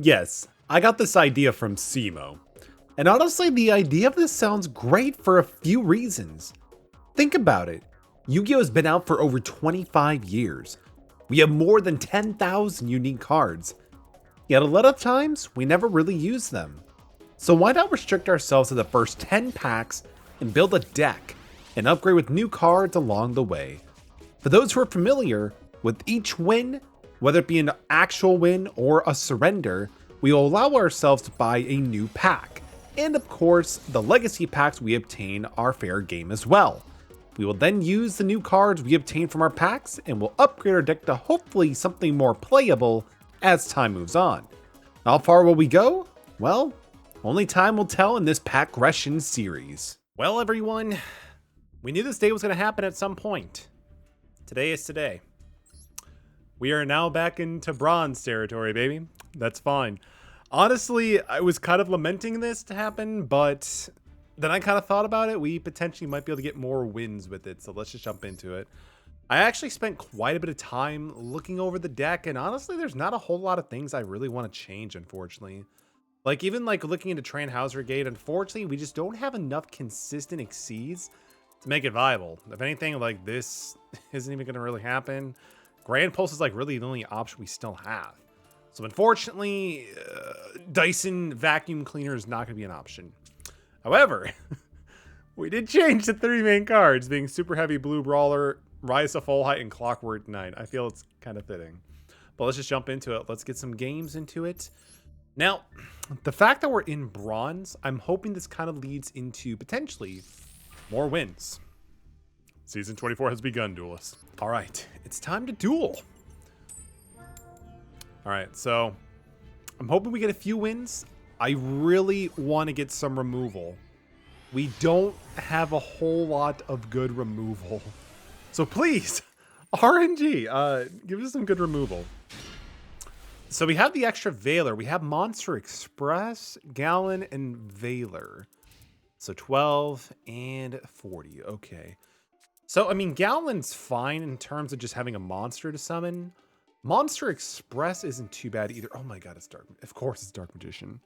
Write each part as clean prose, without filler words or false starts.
Yes, I got this idea from Simo. And honestly, the idea of this sounds great for a few reasons. Think about it. Yu-Gi-Oh! Has been out for over 25 years. We have more than 10,000 unique cards. Yet a lot of times, we never really use them. So why not restrict ourselves to the first 10 packs and build a deck and upgrade with new cards along the way? For those who are familiar, with each win, whether it be an actual win or a surrender, we will allow ourselves to buy a new pack. And of course, the legacy packs we obtain are fair game as well. We will then use the new cards we obtain from our packs and will upgrade our deck to hopefully something more playable as time moves on. How far will we go? Well, only time will tell in this Pack-gression series. Well, everyone, we knew this day was going to happen at some point. Today is today. We are now back into bronze territory, baby. That's fine. Honestly, I was kind of lamenting this to happen, but then I kind of thought about it. We potentially might be able to get more wins with it, so let's just jump into it. I actually spent quite a bit of time looking over the deck, and honestly, there's not a whole lot of things I really want to change, unfortunately. Like, even like looking into Hauser Gate, unfortunately, we just don't have enough consistent exceeds to make it viable. If anything, like, this isn't even going to really happen. Grand Pulse is like really the only option we still have. So unfortunately, Dyson vacuum cleaner is not going to be an option. However, we did change the 3 main cards, being Super Heavy Blue Brawler, Rise to Full Height, and Clockwork Knight. I feel it's kind of fitting. But let's just jump into it. Let's get some games into it. Now, the fact that we're in bronze, I'm hoping this kind of leads into potentially more wins. Season 24 has begun, duelists. All right, it's time to duel. All right, so I'm hoping we get a few wins. I really want to get some removal. We don't have a whole lot of good removal. So please, RNG, give us some good removal. So we have the extra Veiler. We have Monster Express, Gallon, and Veiler. So 12 and 40. Okay. So, I mean, Gallon's fine in terms of just having a monster to summon. Monster Express isn't too bad either. Oh my god, it's Dark. Of course it's Dark Magician.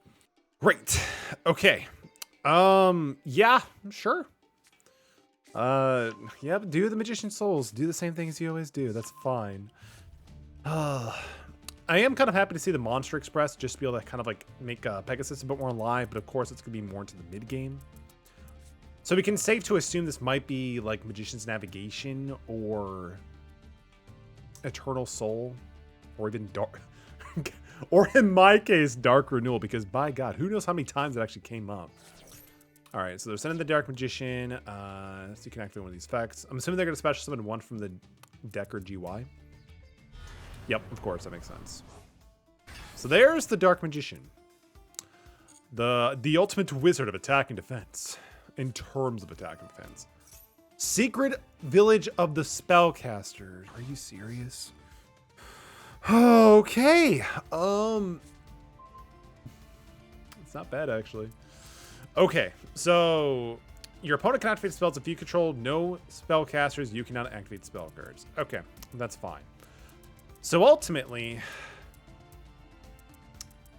Great. Okay. Yeah, sure. Yeah, do the Magician Souls. Do the same thing as you always do. That's fine. I am kind of happy to see the Monster Express just to be able to kind of like make Pegasus a bit more alive, but of course it's going to be more into the mid game. So we can safe to assume this might be like Magician's Navigation or Eternal Soul or even Dark, or in my case, Dark Renewal, because by God, who knows how many times it actually came up. All right, so they're sending the Dark Magician, so you can activate one of these effects. I'm assuming they're going to special summon one from the deck or GY. Yep, of course, that makes sense. So there's the Dark Magician. The ultimate wizard of attack and defense. In terms of attack and defense. Secret Village of the Spellcasters. Are you serious? Okay. It's not bad, actually. Okay, so your opponent can activate spells if you control no spellcasters. You cannot activate spell cards. Okay, that's fine. So ultimately,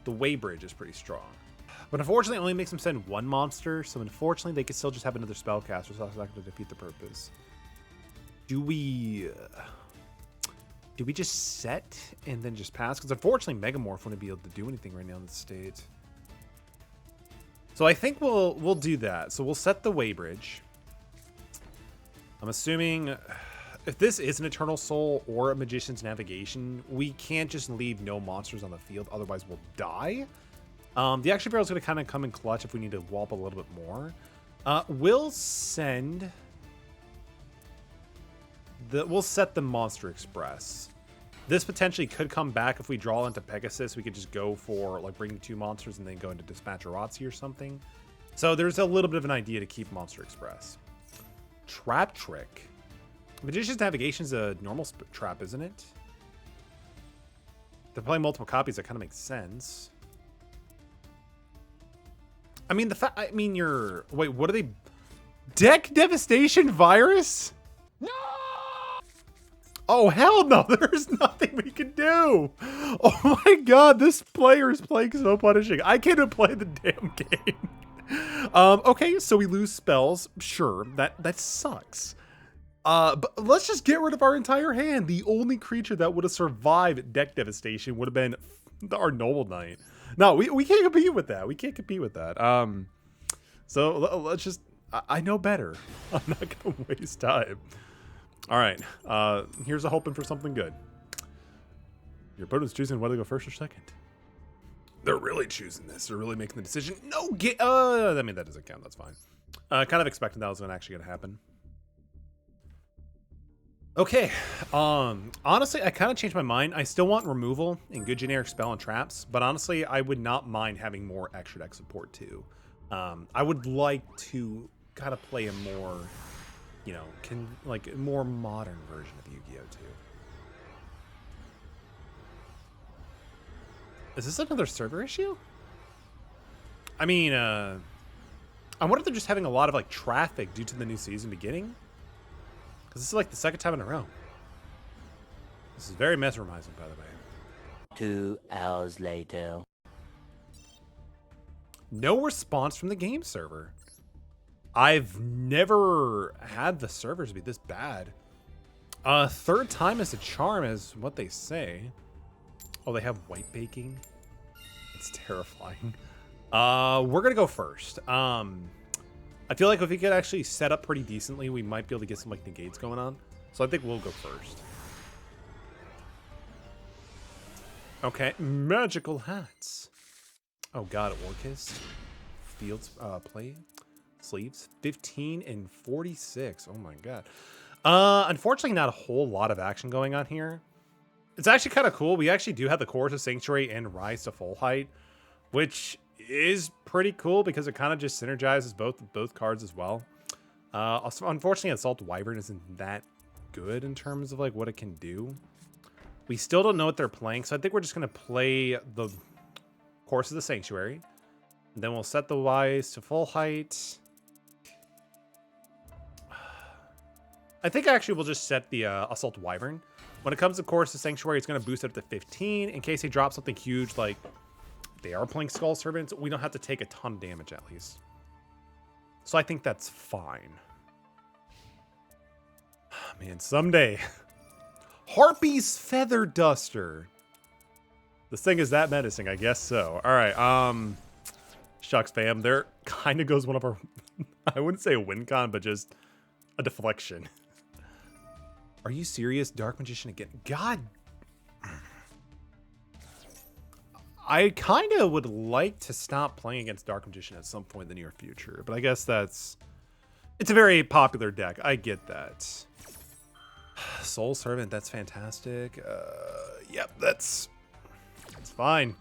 the Weighbridge is pretty strong. But unfortunately, it only makes them send one monster. So unfortunately, they could still just have another spellcaster. So that's not going to defeat the purpose. Do we just set and then just pass? Because unfortunately, Megamorph wouldn't be able to do anything right now in this state. So I think we'll do that. So we'll set the Weighbridge. I'm assuming if this is an Eternal Soul or a Magician's Navigation, we can't just leave no monsters on the field. Otherwise, we'll die. The Action Barrel is going to kind of come in clutch if we need to wallop a little bit more. We'll set the Monster Express. This potentially could come back if we draw into Pegasus. We could just go for like bringing 2 monsters and then go into Dispatcherazzi or something. So there's a little bit of an idea to keep Monster Express. Trap Trick. Magician's Navigation is a normal trap, isn't it? If they're playing multiple copies, that kind of makes sense. I mean, wait, what are they? Deck Devastation Virus? No! Oh, hell no. There's nothing we can do. Oh my god, this player is playing so punishing. I can't even play the damn game. Okay, so we lose spells. Sure, that sucks. But let's just get rid of our entire hand. The only creature that would have survived deck devastation would have been our Noble Knight. No, we can't compete with that. We can't compete with that. So let's just, I know better. I'm not gonna waste time. All right, here's a hoping for something good. Your opponent's choosing whether to go first or second. They're really choosing this. They're really making the decision. No, I mean, that doesn't count. That's fine. Kind of expecting that was actually gonna happen. Okay, honestly, I kind of changed my mind. I still want removal and good generic spell and traps, but honestly, I would not mind having more extra deck support too. I would like to kind of play a more, you know, like a more modern version of Yu-Gi-Oh too. Is this another server issue? I mean, I wonder if they're just having a lot of like traffic due to the new season beginning. This is like the second time in a row. This is very mesmerizing, by the way. 2 hours later. No response from the game server. I've never had the servers be this bad. Third time is a charm is what they say. Oh, they have white baking? It's terrifying. We're gonna go first. I feel like if we could actually set up pretty decently, we might be able to get some like negates going on. So I think we'll go first. Okay, magical hats. Oh god, Orchis. Fields, play. Sleeves. 15 and 46. Oh my god. Unfortunately, not a whole lot of action going on here. It's actually kind of cool. We actually do have the Chorus of Sanctuary and Rise to Full Height, which is pretty cool because it kind of just synergizes both cards as well. Also, unfortunately, Assault Wyvern isn't that good in terms of like what it can do. We still don't know what they're playing, so I think we're just gonna play the Course of the Sanctuary. And then we'll set the Rise to Full Height. I think actually we'll just set the Assault Wyvern. When it comes to Course of the Sanctuary, it's gonna boost it up to 15 in case they drop something huge like they are playing Skull Servants. We don't have to take a ton of damage at least. So I think that's fine. Man, someday. Harpy's Feather Duster. This thing is that menacing, I guess so. All right, shucks fam. There kind of goes one of our, I wouldn't say a win con, but just a deflection. Are you serious? Dark Magician again? God. I kind of would like to stop playing against Dark Magician at some point in the near future, but I guess it's a very popular deck. I get that. Soul Servant, that's fantastic. Yep, that's fine.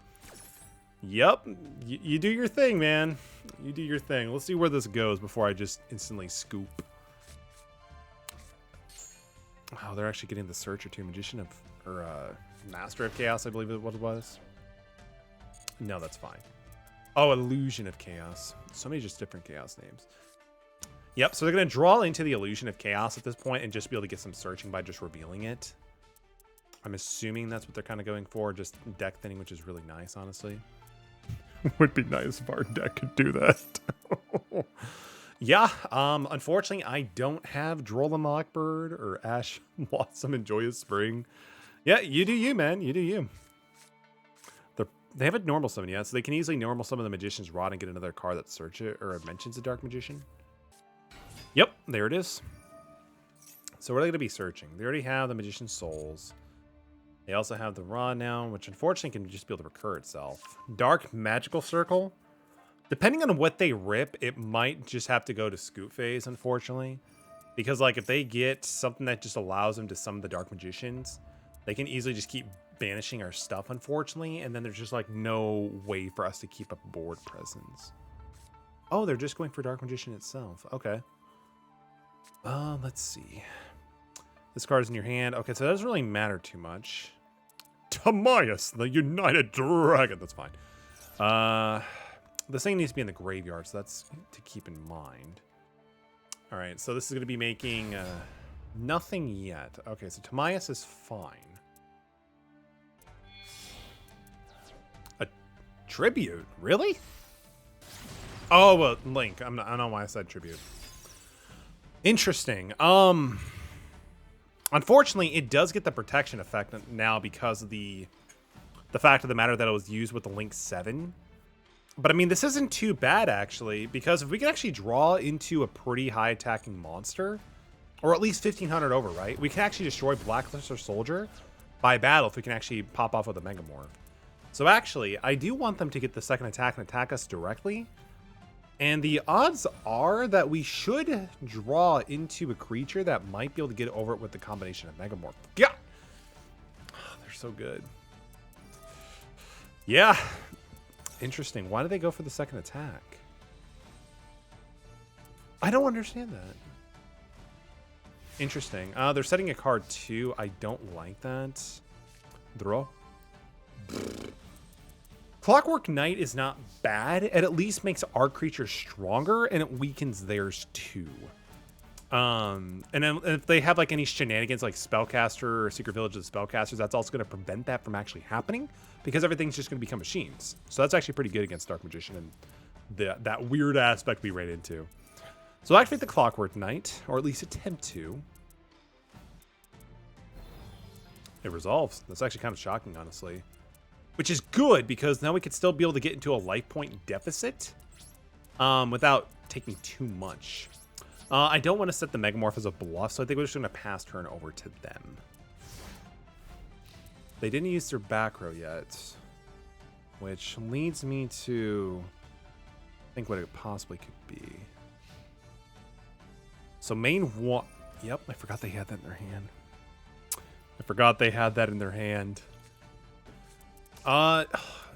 Yep, you do your thing, man. You do your thing. Let's see where this goes before I just instantly scoop. Oh, they're actually getting the Searcher too. Magician of, or Master of Chaos, I believe is what it was. No, that's fine. Oh, Illusion of Chaos. So many just different Chaos names. Yep, so they're going to draw into the Illusion of Chaos at this point and just be able to get some searching by just revealing it. I'm assuming that's what they're kind of going for, just deck thinning, which is really nice, honestly. Would be nice if our deck could do that. Yeah, unfortunately, I don't have Droll the Mockbird or Ash Blossom and Joyous Spring. Yeah, you do you, man. You do you. They haven't normal summon yet, so they can easily normal summon the Magician's Rod and get another card that search it or mentions the Dark Magician. Yep, there it is. So what are they going to be searching? They already have the Magician's Souls. They also have the Rod now, which unfortunately can just be able to recur itself. Dark Magical Circle. Depending on what they rip, it might just have to go to scoop phase, unfortunately. Because like if they get something that just allows them to summon the Dark Magicians, they can easily just keep banishing our stuff, unfortunately, and then there's just like no way for us to keep up board presence. Oh, they're just going for Dark Magician itself. Okay. Let's see. This card is in your hand. Okay, so that doesn't really matter too much. Timaeus, the United Dragon. That's fine. This thing needs to be in the graveyard, so that's to keep in mind. All right, so this is going to be making Nothing yet. Okay, so Timaeus is fine. A tribute? Really? Oh, well, Link. I don't know why I said tribute. Interesting. Unfortunately, it does get the protection effect now because of the fact of the matter that it was used with the Link 7. But I mean, this isn't too bad actually, because if we can actually draw into a pretty high attacking monster, or at least 1500 over, right? We can actually destroy Blackluster Soldier by battle if we can actually pop off with a Megamorph. So actually, I do want them to get the second attack and attack us directly. And the odds are that we should draw into a creature that might be able to get over it with the combination of Megamorph. Yeah! Oh, they're so good. Yeah. Interesting. Why did they go for the second attack? I don't understand that. Interesting. They're setting a card too. I don't like that. Draw. Clockwork Knight is not bad. It at least makes our creatures stronger, and it weakens theirs too. And then if they have like any shenanigans like Spellcaster or Secret Village of the Spellcasters, that's also going to prevent that from actually happening because everything's just going to become machines. So that's actually pretty good against Dark Magician and that weird aspect we ran into. So activate the Clockwork Knight, or at least attempt to. It resolves. That's actually kind of shocking, honestly. Which is good, because now we could still be able to get into a life point deficit without taking too much. I don't want to set the Megamorph as a bluff, so I think we're just going to pass turn over to them. They didn't use their back row yet, which leads me to think what it possibly could be. So main one... Yep, I forgot they had that in their hand. I forgot they had that in their hand.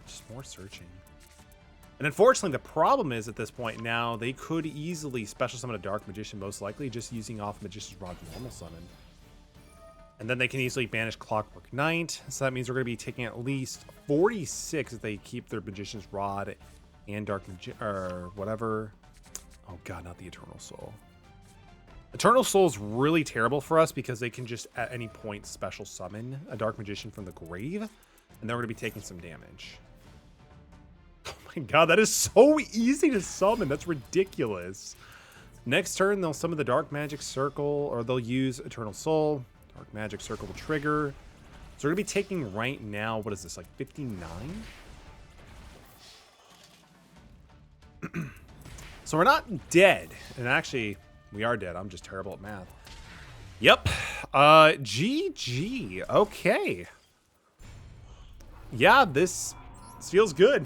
Just more searching. And unfortunately, the problem is at this point now, they could easily special summon a Dark Magician, most likely, just using off Magician's Rod normal summon. And then they can easily banish Clockwork Knight. So that means we're going to be taking at least 46 if they keep their Magician's Rod and Dark or whatever. Oh god, not the Eternal Soul. Eternal Soul is really terrible for us because they can just at any point special summon a Dark Magician from the grave. And then we're going to be taking some damage. Oh my god, that is so easy to summon. That's ridiculous. Next turn, they'll summon the Dark Magic Circle, or they'll use Eternal Soul. Dark Magic Circle will trigger. So we're going to be taking right now, what is this, like 59? So we're not dead. And actually, we are dead. I'm just terrible at math. Yep. GG. Okay. Yeah, this feels good.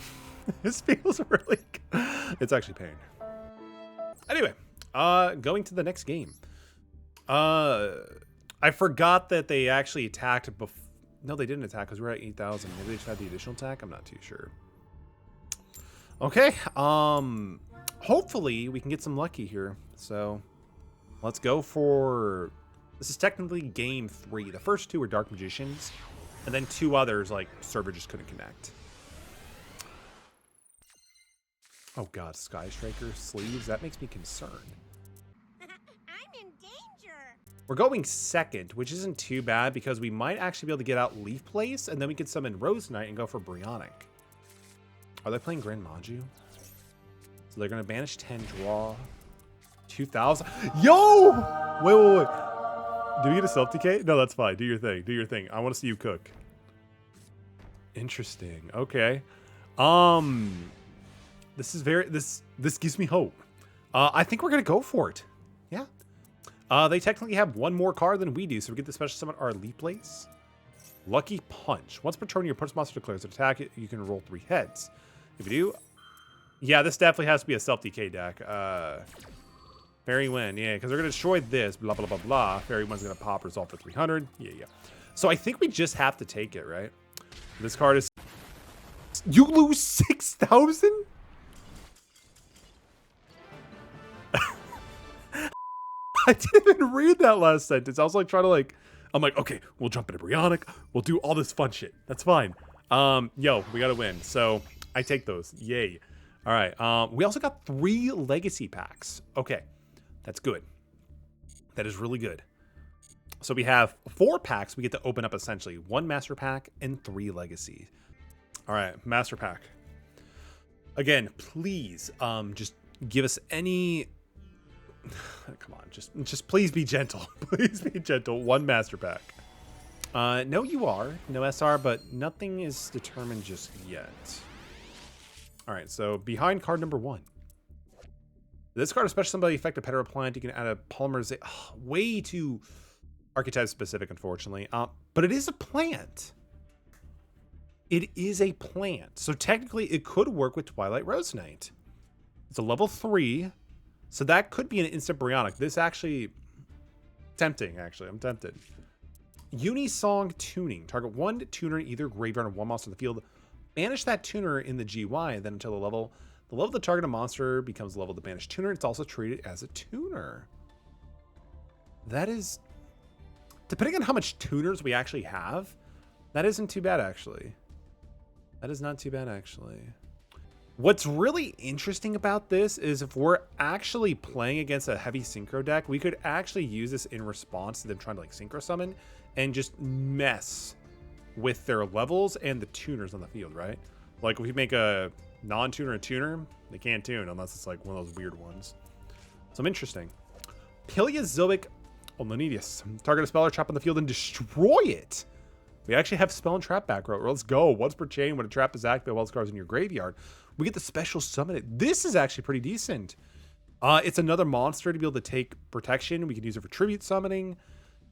This feels really good. It's actually pain. Anyway, going to the next game. I forgot that they actually attacked before. No, they didn't attack because we're at 8,000. Maybe they just had the additional attack. I'm not too sure. Okay. Hopefully we can get some lucky here. So let's go for... This is technically game 3. The first 2 were Dark Magicians. And then 2 others, like, server just couldn't connect. Oh god, Sky Striker sleeves. That makes me concerned. I'm in danger. We're going second, which isn't too bad because we might actually be able to get out Leaf Place, and then we could summon Rose Knight and go for Brionic. Are they playing Grand Maju? So they're going to banish 10, draw 2,000. Yo! Wait. Do we get a self-decay? No, that's fine. Do your thing. Do your thing. I want to see you cook. Interesting. Okay. This is very... This gives me hope. I think we're going to go for it. Yeah. They technically have 1 more card than we do, so we get the special summon our Leap Place. Lucky Punch. Once per turn, your opponent's monster declares an attack, you can roll 3 heads. If you do... Yeah, this definitely has to be a self-decay deck. Fairy Wind, yeah, because they're going to destroy this, blah, blah, blah, blah. Fairy Wind's going to pop, resolve for 300. Yeah. So I think we just have to take it, right? This card is... You lose 6,000? I didn't even read that last sentence. I was like trying to like... I'm like, okay, we'll jump into Brionic. We'll do all this fun shit. That's fine. Yo, we got to win. So I take those. Yay. All right. We also got 3 legacy packs. Okay. That's good. That is really good. So we have 4 packs we get to open up essentially. 1 master pack and 3 legacies. All right, master pack. Again, please just give us any... Come on, just please be gentle. Please be gentle. 1 master pack. No UR, no SR, but nothing is determined just yet. All right, so behind card number 1. This card, especially somebody effective petal plant, you can add a polymerization. Oh, way too archetype specific, unfortunately. But it is a plant. It is a plant. So technically it could work with Twilight Rose Knight. It's a level 3. So that could be an instant Bryonic. This actually tempting, actually. I'm tempted. Unisong Tuning. Target 1 tuner in either graveyard or 1 monster in the field. Banish that tuner in the GY, then until the level of the targeted monster becomes the level of the banished tuner. It's also treated as a tuner. That is, depending on how much tuners we actually have, that isn't too bad, actually. That is not too bad, actually. What's really interesting about this is if we're actually playing against a heavy synchro deck, we could actually use this in response to them trying to like synchro summon and just mess with their levels and the tuners on the field, right? Like if we make a non-tuner a tuner, they can't tune unless it's like one of those weird ones. So I'm interesting. Paleozoic Olenidius. Target a spell or trap on the field and destroy it. We actually have spell and trap back row. Let's go. Once per chain, when a trap is active while this card is in your graveyard, we get the special summon it. This is actually pretty decent. It's another monster to be able to take protection. We can use it for tribute summoning.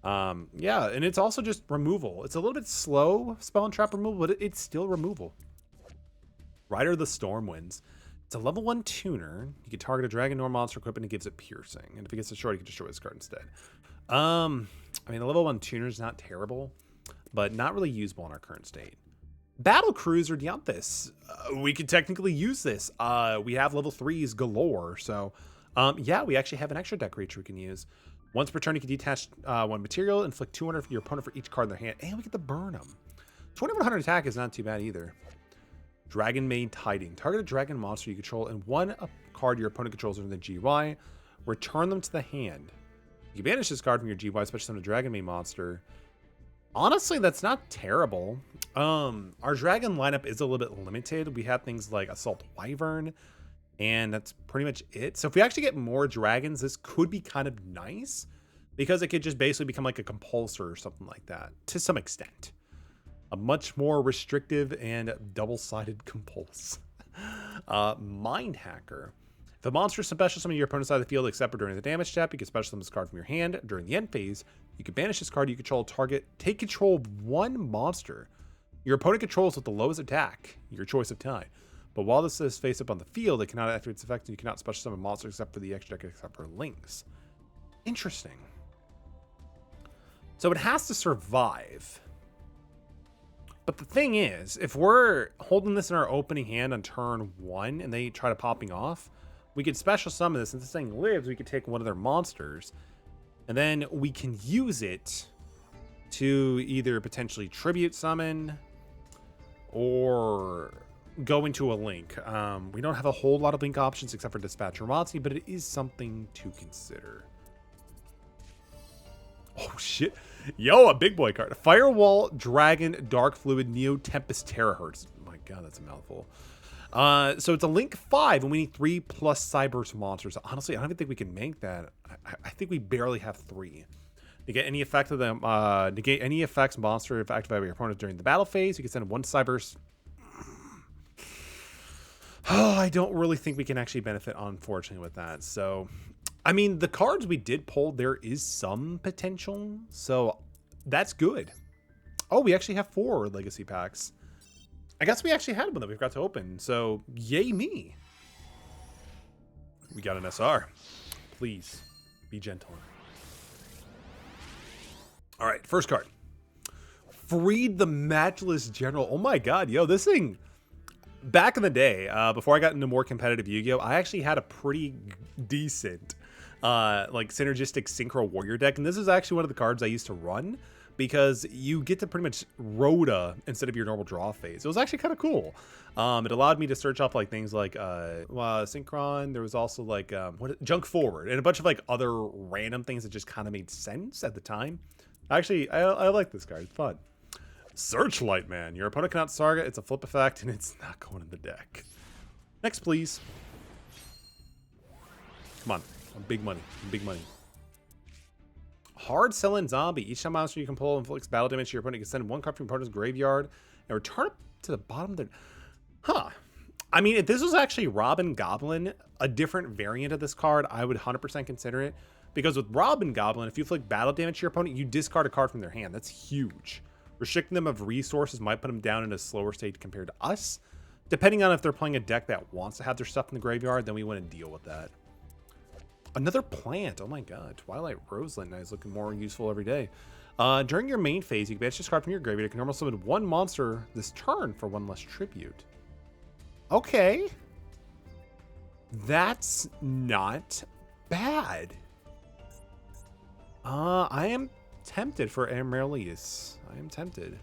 Yeah, and it's also just removal. It's a little bit slow spell and trap removal, but it's still removal. Rider of the Stormwinds. It's a level 1 tuner. You can target a dragon or monster equipped and it gives it piercing. And if it gets destroyed, you can destroy this card instead. I mean, a level 1 tuner is not terrible, but not really usable in our current state. Battle Cruiser Dianthus. We could technically use this. We have level 3s galore. So, yeah, we actually have an extra deck creature we can use. Once per turn, you can detach 1 material, inflict 200 for your opponent for each card in their hand, and we get to burn them. 2100 attack is not too bad either. Dragon Maid Tiding. Target a dragon monster you control and 1 card your opponent controls in the GY. Return them to the hand. You can banish this card from your GY, especially on a Dragon Maid monster. Honestly, that's not terrible. Our dragon lineup is a little bit limited. We have things like Assault Wyvern, and that's pretty much it. So if we actually get more dragons, this could be kind of nice because it could just basically become like a compulsor or something like that to some extent. A much more restrictive and double-sided compulse. Mind Hacker. If a monster is special summon your opponent's side of the field except for during the damage step, you can special summon this card from your hand. During the end phase, you can banish this card you control, take control of 1 monster your opponent controls with the lowest attack, your choice of time. But while this is face up on the field, it cannot activate its effect and you cannot special summon monsters except for the extra deck except for links. Interesting. So it has to survive. But the thing is, if we're holding this in our opening hand on turn 1 and they try to popping off, we could special summon this. And if this thing lives, we could take one of their monsters. And then we can use it to either potentially tribute summon or go into a link. We don't have a whole lot of link options except for Dispatch Ramatzi, but it is something to consider. Oh shit. Yo, a big boy card. Firewall, Dragon, Dark Fluid, Neo, Tempest, Terahertz. Oh my god, that's a mouthful. So it's a link 5 and we need 3+ Cyberse monsters. Honestly, I don't even think we can make that. I think we barely have 3. Negate any effect of them. Negate any effects monster if activated by your opponent during the battle phase. You can send 1 Cyberse. Oh, I don't really think we can actually benefit, unfortunately, with that. So, I mean, the cards we did pull, there is some potential. So, that's good. Oh, we actually have 4 legacy packs. I guess we actually had one that we forgot to open. So, yay me. We got an SR. Please, be gentle. All right, first card. Freed the Matchless General. Oh my god, yo, this thing... Back in the day, before I got into more competitive Yu-Gi-Oh, I actually had a pretty decent, like, synergistic Synchro Warrior deck. And this is actually one of the cards I used to run because you get to pretty much Rhoda instead of your normal draw phase. It was actually kind of cool. It allowed me to search up, like, things like Synchron. There was also, like, Junk Forward and a bunch of, like, other random things that just kind of made sense at the time. Actually, I like this card. It's fun. Searchlight Man. Your opponent cannot target. It's a flip effect, and it's not going in the deck. Next, please. Come on. Big money. Big money. Hard Selling Zombie. Each time monster you control inflicts battle damage to your opponent, you can send one card from your opponent's graveyard and return it to the bottom of their... Huh. I mean, if this was actually Robin Goblin, a different variant of this card, I would 100% consider it. Because with Robin Goblin, if you inflict battle damage to your opponent, you discard a card from their hand. That's huge. Restricting them of resources might put them down in a slower state compared to us. Depending on if they're playing a deck that wants to have their stuff in the graveyard, then we wouldn't deal with that. Another plant. Oh my god. Twilight Roseland is looking more useful every day. During your main phase, you can banish this card from your graveyard. You can normal summon one monster this turn for one less tribute. Okay. That's not bad. I am tempted for Amaryllis. I am tempted.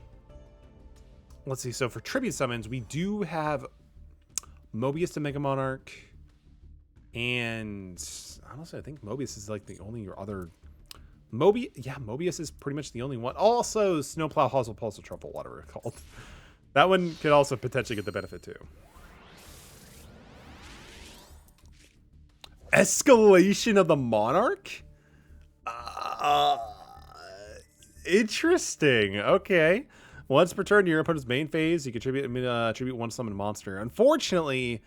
Let's see. So for tribute summons, we do have Mobius the Mega Monarch. And honestly, I think Mobius is like the only other... Mobius is pretty much the only one. Also, Snowplow, Hustle, Pulsar, Truffle, whatever it's called. That one could also potentially get the benefit too. Escalation of the Monarch? Interesting. Okay. Once per turn, your opponent's main phase, you contribute one summon monster. Unfortunately,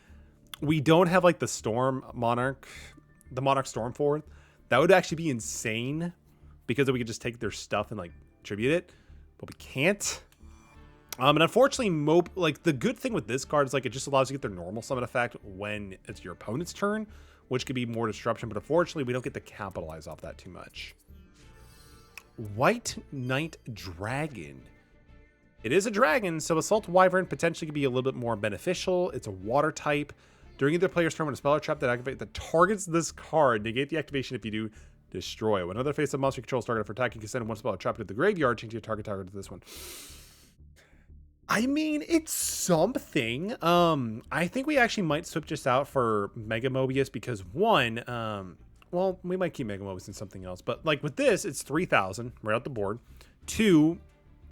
we don't have like the Storm Monarch, the Monarch Stormforth. That would actually be insane because we could just take their stuff and like tribute it, but we can't. And unfortunately, like the good thing with this card is like it just allows you to get their normal summon effect when it's your opponent's turn, which could be more disruption, but unfortunately we don't get to capitalize off that too much. White Knight Dragon. It is a dragon, so Assault Wyvern potentially could be a little bit more beneficial. It's a water type. During either player's turn, when a spell or trap that activates that targets this card, negate the activation if you do, destroy. When another face of monster controls target for attack, you can send one spell or trap to the graveyard, change your target to this one. I mean, it's something. I think we actually might switch this out for Mega Mobius because one, well, we might keep Mega Mobius in something else, but like with this, it's 3,000 right out the board. 2,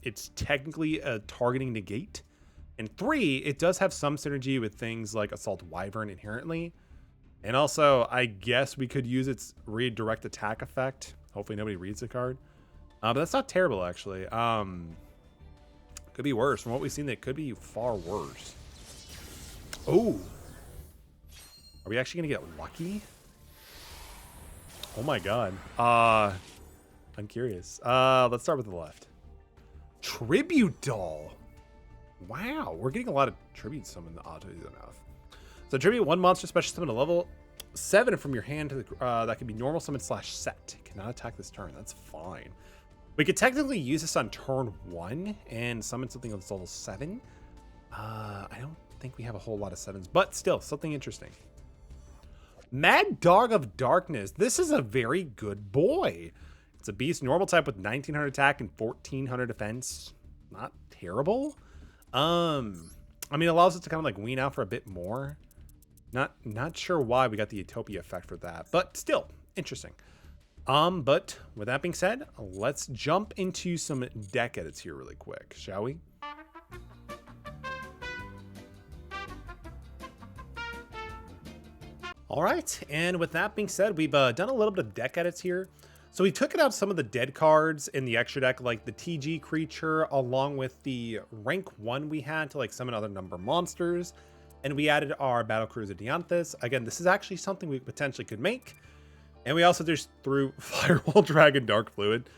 it's technically a targeting negate. And 3, it does have some synergy with things like Assault Wyvern inherently. And also, I guess we could use its redirect attack effect. Hopefully nobody reads the card. But that's not terrible, actually. Could be worse. From what we've seen, it could be far worse. Oh. Are we actually going to get lucky? Oh my god. I'm curious. Let's start with the left. Tribute Doll. Wow, we're getting a lot of tribute summon, oddly enough. So tribute one monster special summon to level 7 from your hand to the, that can be normal summon / set. Cannot attack this turn. That's fine. We could technically use this on turn 1 and summon something that's level 7. I don't think we have a whole lot of 7s, but still something interesting. Mad Dog of Darkness. This is a very good boy. It's a beast, normal type with 1900 attack and 1400 defense. Not terrible. I mean, it allows us to kind of like wean out for a bit more. Not sure why we got the Utopia effect for that, but still interesting. But with that being said, let's jump into some deck edits here really quick, shall we? All right, and with that being said, we've done a little bit of deck edits here. So we took out some of the dead cards in the extra deck, like the TG creature, along with the rank 1 we had to like summon other number monsters. And we added our Battlecruiser Dianthus. Again, this is actually something we potentially could make. And we also just threw Firewall Dragon Dark Fluid.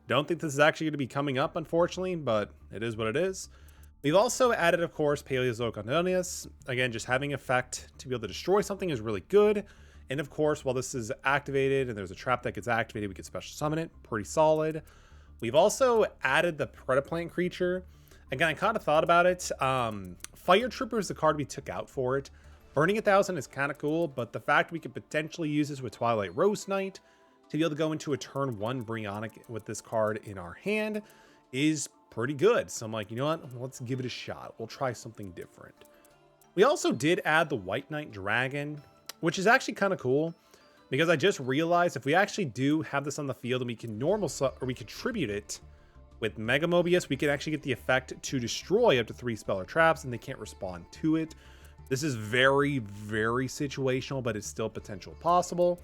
Don't think this is actually going to be coming up, unfortunately, but it is what it is. We've also added, of course, Paleozoic Ondonius. Again, just having effect to be able to destroy something is really good. And of course, while this is activated and there's a trap that gets activated, we can special summon it. Pretty solid. We've also added the Predaplant creature. Again, I kind of thought about it. Fire Trooper is the card we took out for it. Burning 1,000 is kind of cool, but the fact we could potentially use this with Twilight Rose Knight to be able to go into a turn 1 Brionnic with this card in our hand is pretty good. So I'm like, you know what? Let's give it a shot. We'll try something different. We also did add the White Knight Dragon, which is actually kind of cool because I just realized if we actually do have this on the field and we can we can tribute it With Mega Mobius, we can actually get the effect to destroy up to 3 spell or traps, and they can't respond to it. This is very, very situational, but it's still potential possible.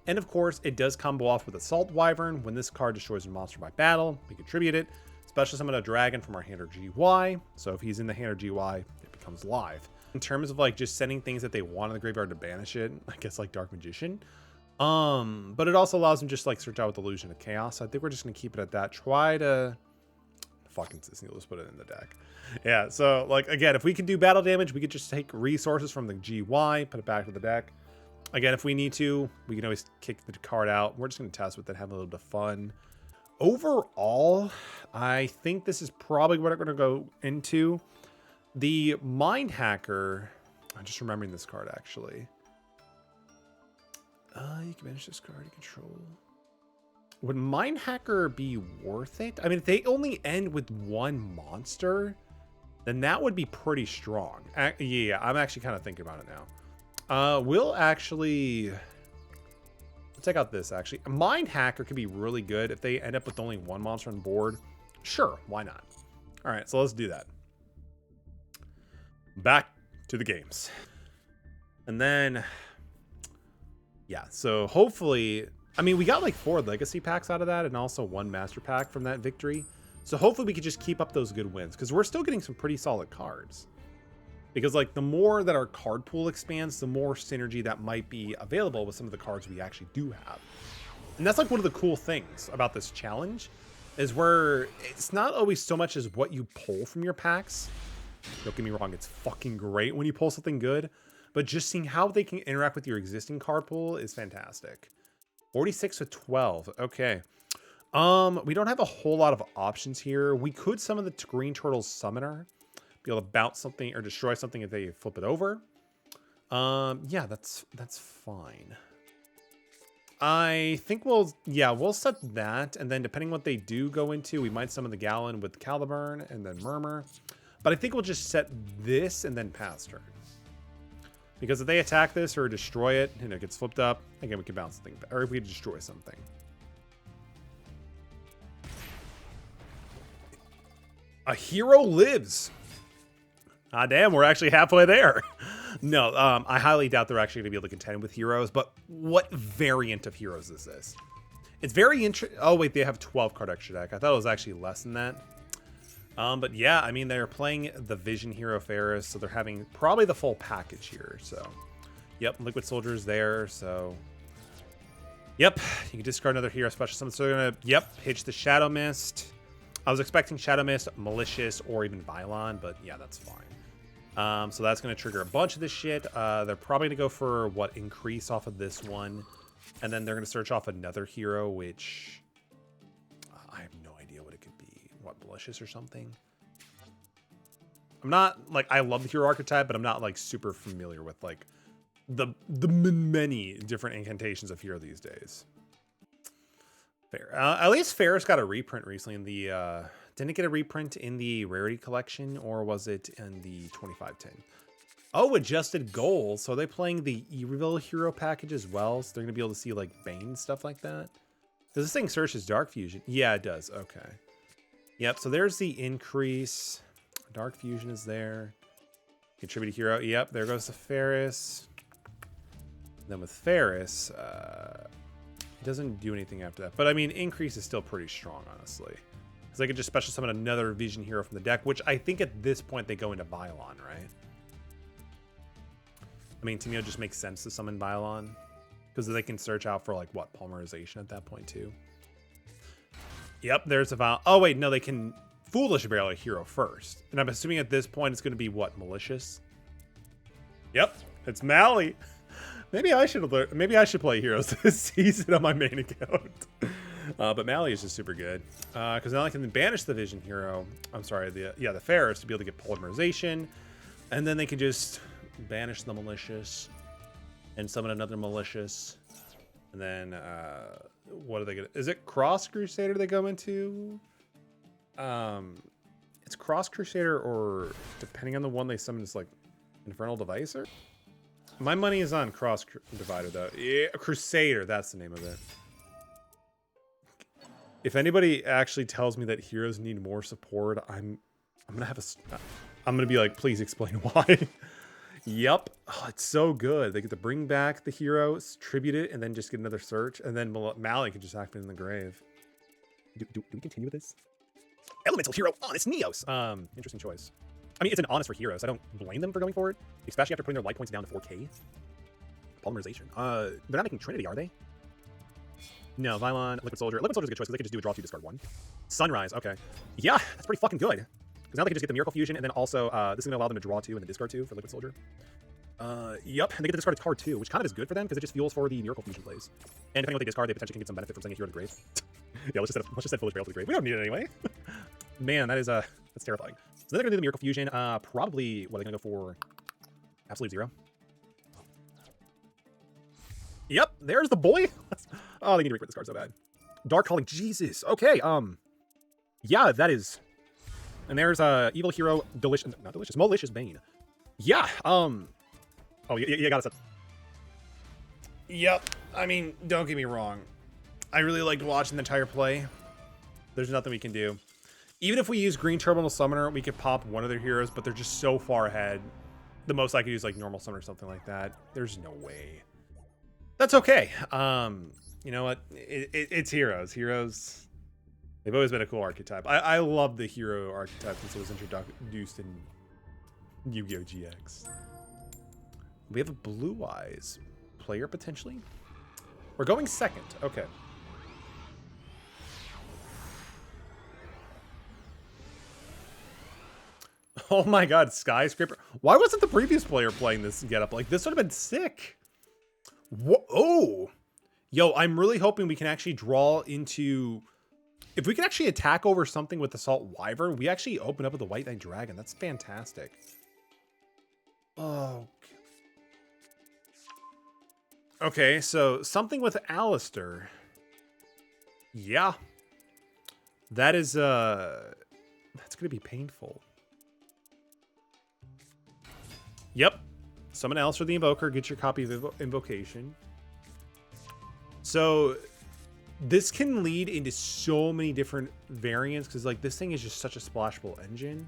And of course, it does combo off with Assault Wyvern. When this card destroys a monster by battle, we can tribute it. Special summon a dragon from our hand or GY. So if he's in the hand or GY, it becomes live. In terms of like just sending things that they want in the graveyard to banish it, I guess like Dark Magician. But it also allows them just like search out with Illusion of Chaos. So I think we're just gonna keep it at that. Try to fucking let's put it in the deck. Yeah, so like again, if we can do battle damage, we could just take resources from the GY, put it back to the deck. Again, if we need to, we can always kick the card out. We're just gonna test with it, have a little bit of fun. Overall, I think this is probably what I'm gonna go into. The Mind Hacker, I'm just remembering this card actually. You can manage this card to control. Would Mind Hacker be worth it? I mean, if they only end with 1 monster, then that would be pretty strong. Yeah, I'm actually kind of thinking about it now. We'll actually check out this actually. Mind Hacker could be really good if they end up with only 1 monster on board. Sure, why not? All right, so let's do that. Back to the games. And then, yeah, so hopefully, I mean, we got like 4 legacy packs out of that and also 1 master pack from that victory. So hopefully we could just keep up those good wins because we're still getting some pretty solid cards. Because like the more that our card pool expands, the more synergy that might be available with some of the cards we actually do have. And that's like one of the cool things about this challenge is where it's not always so much as what you pull from your packs. Don't get me wrong, it's fucking great when you pull something good, but just seeing how they can interact with your existing card pool is fantastic. 46 to 12. Okay. We don't have a whole lot of options here. We could summon the Green Turtle's Summoner, be able to bounce something or destroy something if they flip it over. Yeah, that's fine. I think we'll set that, and then depending what they do go into, we might summon the Gallon with Caliburn and then Murmur. But I think we'll just set this and then pass turn. Because if they attack this or destroy it, and it gets flipped up, again, we can bounce something, or if we destroy something. A hero lives. Ah, damn, we're actually halfway there. No, I highly doubt they're actually going to be able to contend with heroes, but what variant of heroes is this? It's very interesting. Oh, wait, they have 12 card extra deck. I thought it was actually less than that. But yeah, I mean, they're playing the Vision Hero Ferris, so they're having probably the full package here. So, yep, Liquid Soldier's there, so... Yep, you can discard another hero special summon. So they're going to, yep, pitch the Shadow Mist. I was expecting Shadow Mist, Malicious, or even Bylon, but yeah, that's fine. So that's going to trigger a bunch of this shit. They're probably going to go for, what, increase off of this one. And then they're going to search off another hero, which... I have no idea what it could be. What, Malicious or something? I'm not, like, I love the hero archetype, but I'm not, like, super familiar with, like, the many different incantations of hero these days. Fair. At least Ferris got a reprint recently in the, didn't it get a reprint in the Rarity Collection, or was it in the 2510? Oh, adjusted goals. So are they playing the Evil Hero package as well? So they're going to be able to see, like, Bane, stuff like that? Does this thing searches Dark Fusion? Yeah, it does. Okay. Yep, so there's the increase. Dark Fusion is there. Contribute a hero. Yep, there goes the Ferris. Then with Ferris, it doesn't do anything after that. But I mean, increase is still pretty strong, honestly. Because I could just special summon another Vision Hero from the deck, which I think at this point they go into Bylon, right? I mean, to me, it just makes sense to summon Bylon. Because they can search out for, like, what, Polymerization at that point, too. Yep, there's a Vial. Oh, wait, no, they can Foolish Barrel a hero first. And I'm assuming at this point it's going to be, what, Malicious? Yep, it's Mally. Maybe I should play heroes this season on my main account. But Mally is just super good. Because now I can banish the Vision Hero. I'm sorry, the Ferris to be able to get Polymerization. And then they can just banish the Malicious. And summon another Malicious. And then, what are they gonna... Is it Cross Crusader they go into? It's Cross Crusader, or depending on the one they summon, it's like Infernal Devicer? My money is on Cross Divider, though. Yeah, Crusader, that's the name of it. If anybody actually tells me that heroes need more support, I'm gonna have I'm gonna be like, please explain why. Yep. Oh, it's so good. They get to bring back the hero, tribute it, and then just get another search, and then Mally can just activate in the grave. Do we continue with this? Elemental hero, honest Neos. Interesting choice. I mean, it's an honest for heroes. I don't blame them for going for it, especially after putting their light points down to 4K. Polymerization. They're not making Trinity, are they? No, Vylon, Liquid Soldier. Liquid Soldier's a good choice because they could just do a draw 2, discard 1. Sunrise, okay. Yeah, that's pretty fucking good. Because now they can just get the Miracle Fusion, and then also, this is going to allow them to draw 2 and then discard 2 for Liquid Soldier. Yep, and they get to discard a card too, which kind of is good for them because it just fuels for the Miracle Fusion plays. And depending on what they discard, they potentially can get some benefit from sending a hero to the grave. Yeah, let's just send Foolish Burial to the grave. We don't need it anyway. Man, that is that's terrifying. So then they're gonna do the Miracle Fusion. Probably what are they gonna go for? Absolute 0. Yep, there's the boy. Oh, they need to reprint this card so bad. Dark Calling, Jesus. Okay, yeah, that is. And there's Evil Hero, not Delicious, Malicious Bane. Yeah, oh, you got it. Yep, I mean, don't get me wrong. I really liked watching the entire play. There's nothing we can do. Even if we use Green Terminal Summoner, we could pop one of their heroes, but they're just so far ahead. The most I could use like Normal Summoner or something like that. There's no way. That's okay. You know what? It's heroes. Heroes, they've always been a cool archetype. I love the hero archetype since it was introduced in Yu-Gi-Oh! GX. We have a Blue Eyes player potentially. We're going second. Okay. Oh my god, Skyscraper. Why wasn't the previous player playing this getup? Like, this would have been sick. Whoa. Oh. Yo, I'm really hoping we can actually draw into... If we can actually attack over something with Assault Wyvern, we actually open up with the White Knight Dragon. That's fantastic. Oh. Okay, so something with Alistair. Yeah. That is, that's going to be painful. Yep. Summon Alistair the Invoker. Get your copy of Invocation. So this can lead into so many different variants because like this thing is just such a splashable engine.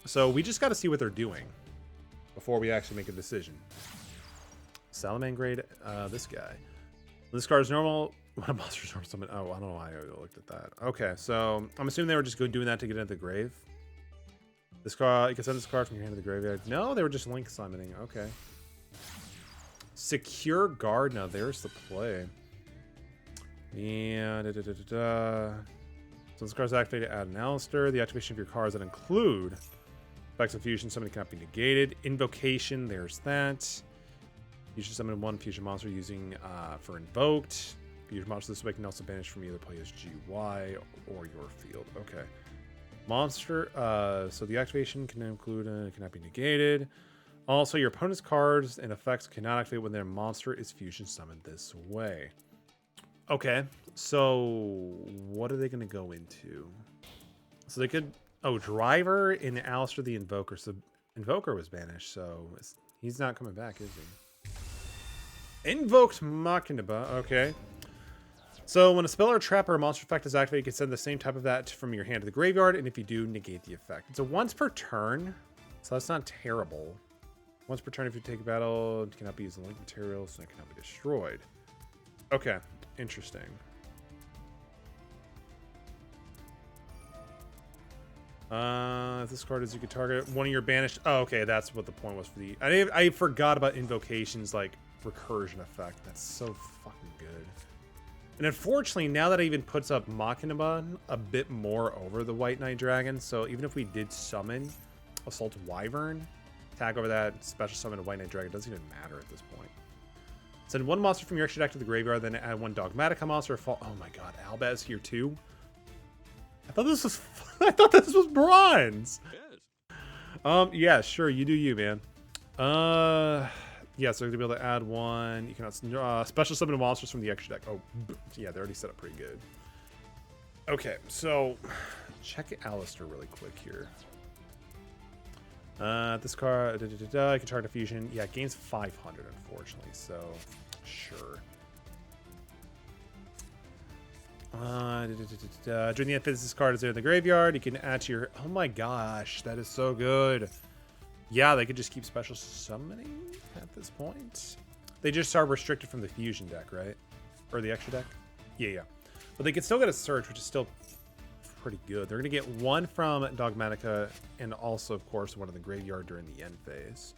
So we just got to see what they're doing before we actually make a decision. Salamangrade, this guy. This card is normal. What a monster's normal summon. Oh, I don't know why I looked at that. Okay, so I'm assuming they were just doing that to get into the grave. This card, you can send this card from your hand to the graveyard. No, they were just link summoning. Okay. Secure Guard. Now there's the play. And so this card's activated. Add an Alistair. The activation of your cards that include effects of fusion summoning cannot be negated. Invocation. There's that. You should summon one fusion monster using for invoked. Fusion monster this way can also banish from either play as GY or your field. Okay. Monster, so the activation can include, cannot be negated. Also, your opponent's cards and effects cannot activate when their monster is fusion summoned this way. Okay, so what are they going to go into? So they could, oh, Driver and Alistair the Invoker. So Invoker was banished, so he's not coming back, is he? Invoked Machinaba, okay. So when a spell or a trap or a monster effect is activated, you can send the same type of that from your hand to the graveyard, and if you do, negate the effect. It's a once per turn, so that's not terrible. Once per turn, if you take a battle, it cannot be used in link materials, so it cannot be destroyed. Okay, interesting. If this card is you could target one of your banished. Oh, okay, that's what the point was for the. I forgot about Invocation's like recursion effect. That's so fucking good. And unfortunately, now that it even puts up Machinaba a bit more over the White Knight Dragon, so even if we did summon Assault Wyvern, tag over that special summon a White Knight Dragon, it doesn't even matter at this point. Send one monster from your extra deck to the graveyard, then add one Dogmatica monster. Oh my god, Albaz here too? I thought this was I thought this was bronze. Yes. Yeah, sure, you do you, man. Yeah, so you're gonna be able to add one. You can special summon monsters from the extra deck. Oh, yeah, they're already set up pretty good. Okay, so check Alistair really quick here. This card, you can target a fusion. Yeah, it gains 500, unfortunately. So, sure. During the end phase, this card is there in the graveyard. You can add to your... Oh my gosh, that is so good. Yeah, they could just keep special summoning at this point. They just are restricted from the fusion deck, right? Or the extra deck? Yeah. But they can still get a search, which is still pretty good. They're going to get one from Dogmatica and also, of course, one in the graveyard during the end phase.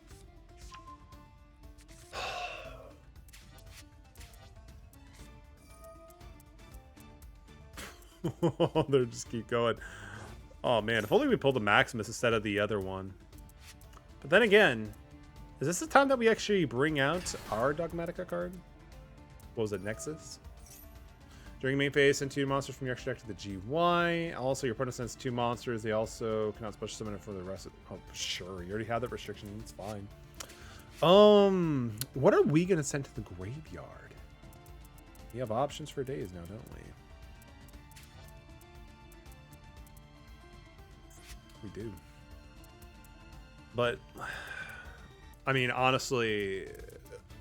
They just keep going. Oh man, if only we pulled the Maximus instead of the other one. But then again, is this the time that we actually bring out our Dogmatica card? What was it, Nexus? During main phase, send 2 monsters from your extra deck to the GY. Also, your opponent sends 2 monsters. They also cannot special summon it for the rest of... Oh, sure. You already have that restriction. It's fine. What are we going to send to the graveyard? We have options for days now, don't we? We do. But, I mean, honestly,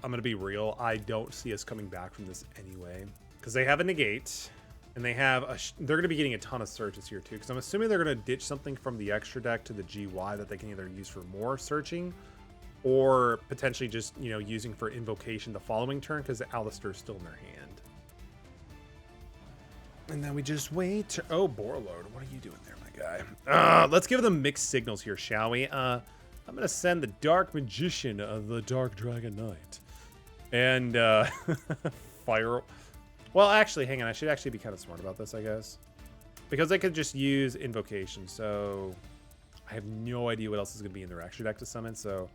I'm going to be real. I don't see us coming back from this anyway. Because they have a negate, and they have a... They're going to be getting a ton of searches here, too. Because I'm assuming they're going to ditch something from the extra deck to the GY that they can either use for more searching, or potentially just, you know, using for invocation the following turn, because the Alistair is still in their hand. And then we just wait. Oh, Borlord, what are you doing there, my guy? Let's give them mixed signals here, shall we? I'm going to send the Dark Magician of the Dark Dragon Knight. And, Fire... Well, actually, hang on. I should actually be kind of smart about this, I guess. Because they could just use Invocation, so... I have no idea what else is going to be in their extra deck to summon, so...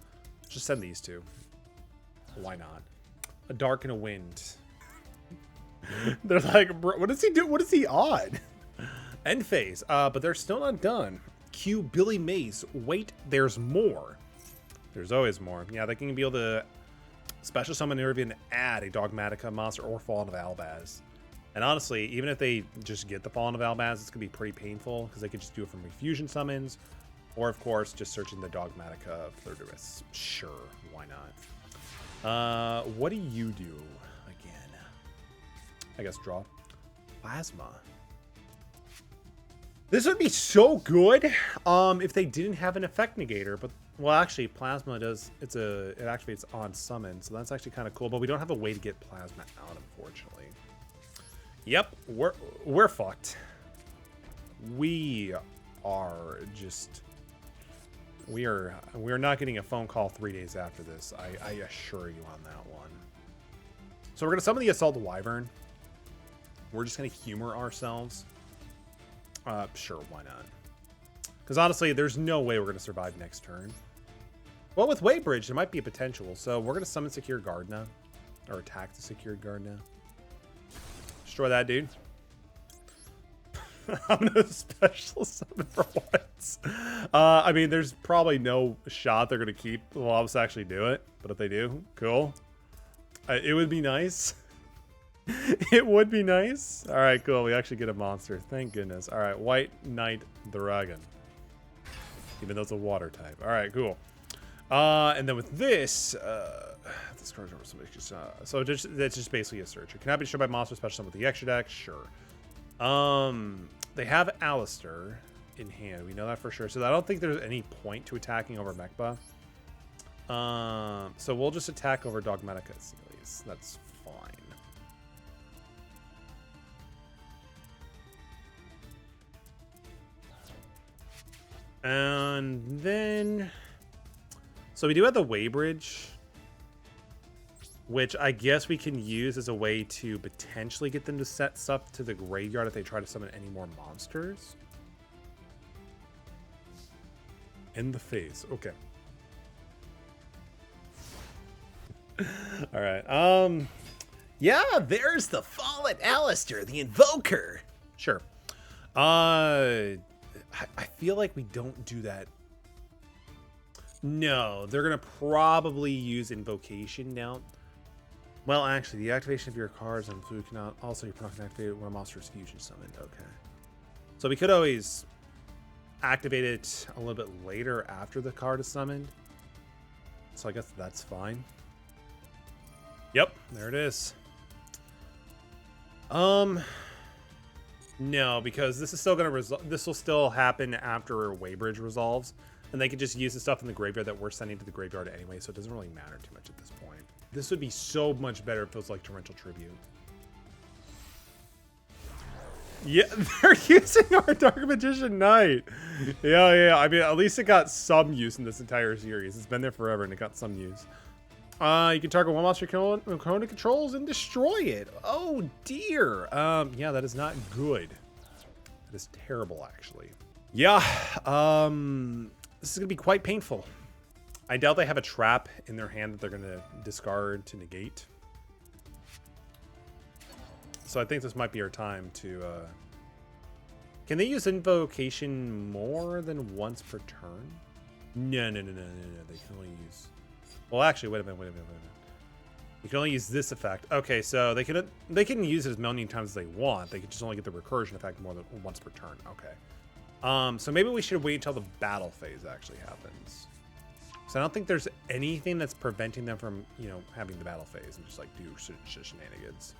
Just send these two. Why not? A Dark and a Wind. They're like, bro, what does he do? What is he on? End phase. But they're still not done. Cue Billy Mace. Wait, there's more. There's always more. Yeah, they can be able to special summon or even add a Dogmatica monster or Fallen of Albaz. And honestly, even if they just get the Fallen of Albaz, it's going to be pretty painful because they could just do it from Refusion summons. Or, of course, just searching the Dogmatica Flirterous. Sure, why not? What do you do again? I guess draw. Plasma. This would be so good if they didn't have an effect negator, but well, actually, Plasma does. It activates on summon, so that's actually kind of cool. But we don't have a way to get Plasma out, unfortunately. Yep, we're fucked. We are just. We are not getting a phone call 3 days after this. I assure you on that one. So we're gonna summon the Assault Wyvern. We're just gonna humor ourselves. Sure, why not? Because honestly, there's no way we're gonna survive next turn. Well, with Waybridge, there might be a potential. So we're gonna summon Secure Gardna, or attack the Secured Gardna. Destroy that dude. I'm gonna special summon for once. I mean, there's probably no shot they're gonna keep us actually do it, but if they do, cool. It would be nice. It would be nice. All right, cool. We actually get a monster. Thank goodness. All right, White Knight Dragon. Even though it's a water type. All right, cool. And then with this, this card's over somebody. So that's just basically a searcher. Cannot be destroyed by monster special summon with the extra deck. Sure. They have Alistair in hand. We know that for sure. So I don't think there's any point to attacking over Mechba. So we'll just attack over Dogmatica Series. That's fine. And then... So we do have the Waybridge, which I guess we can use as a way to potentially get them to set stuff to the graveyard if they try to summon any more monsters. In the face. Okay. All right. Yeah, there's the fallen Alistair, the Invoker. Sure. I feel like we don't do that. No, they're going to probably use Invocation now. Well, actually, the activation of your cards and food cannot also, you cannot activate when a monster is fusion summoned. Okay. So we could always activate it a little bit later after the card is summoned. So I guess that's fine. Yep, there it is. No, because this is still going to this will still happen after Waybridge resolves, and they can just use the stuff in the graveyard that we're sending to the graveyard anyway, so it doesn't really matter too much at this point. This would be so much better if it was like Torrential Tribute. Yeah, they're using our Dark Magician Knight. Yeah. I mean, at least it got some use in this entire series. It's been there forever, and it got some use. You can target one monster Corona controls and destroy it. Oh dear. Yeah, that is not good. That is terrible, actually. Yeah. This is gonna be quite painful. I doubt they have a trap in their hand that they're gonna discard to negate. So I think this might be our time to. Can they use invocation more than once per turn? No. They can only use. Well, actually, wait a minute. You can only use this effect. Okay, so they can use it as many times as they want. They can just only get the recursion effect more than once per turn. Okay. So maybe we should wait until the battle phase actually happens. So I don't think there's anything that's preventing them from, having the battle phase and just like do shenanigans.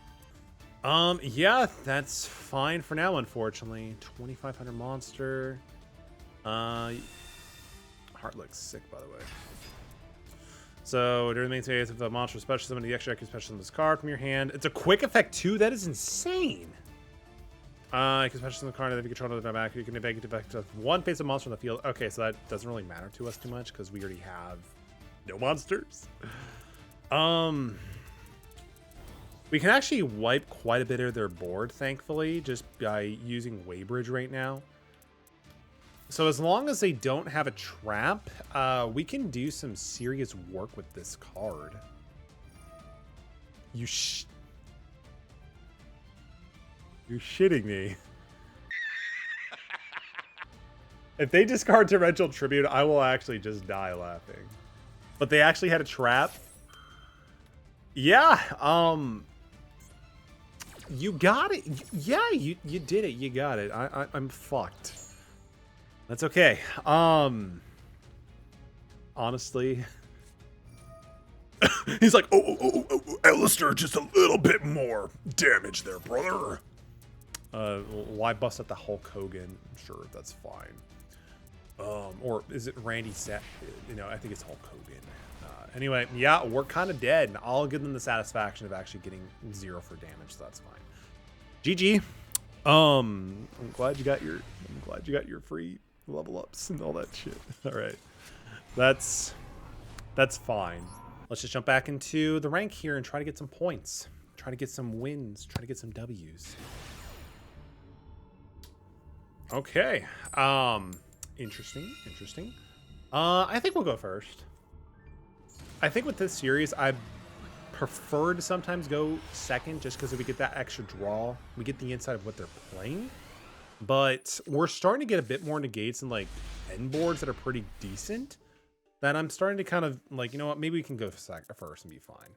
Yeah, that's fine for now, unfortunately. 2,500 monster. Heart looks sick, by the way. So during the main phase, if a monster special summon, the extra deck can special summon this card from your hand. It's a quick effect too. That is insane. You can special summon the card if you control the back. You can make it effect of one face of monster on the field. Okay, so that doesn't really matter to us too much because we already have no monsters. We can actually wipe quite a bit of their board, thankfully, just by using Waybridge right now. So as long as they don't have a trap, we can do some serious work with this card. You're shitting me. If they discard Torrential Tribute, I will actually just die laughing. But they actually had a trap. Yeah, you got it. Yeah, you did it. You got it. I'm fucked. That's okay. Honestly, he's like, oh, Alistair, just a little bit more damage there, brother. Why bust at the Hulk Hogan? Sure, that's fine. Or is it Randy Sat? I think it's Hulk Hogan. Anyway, yeah, we're kind of dead, and I'll give them the satisfaction of actually getting 0 for damage, so that's fine. GG. I'm glad you got your free level ups and all that shit. All right, that's fine. Let's just jump back into the rank here and try to get some points, try to get some wins, try to get some W's. Okay. Interesting. I think we'll go first. I think with this series, I prefer to sometimes go second just because if we get that extra draw, we get the insight of what they're playing. But we're starting to get a bit more negates and like end boards that are pretty decent that I'm starting to kind of like, you know what, maybe we can go first and be fine.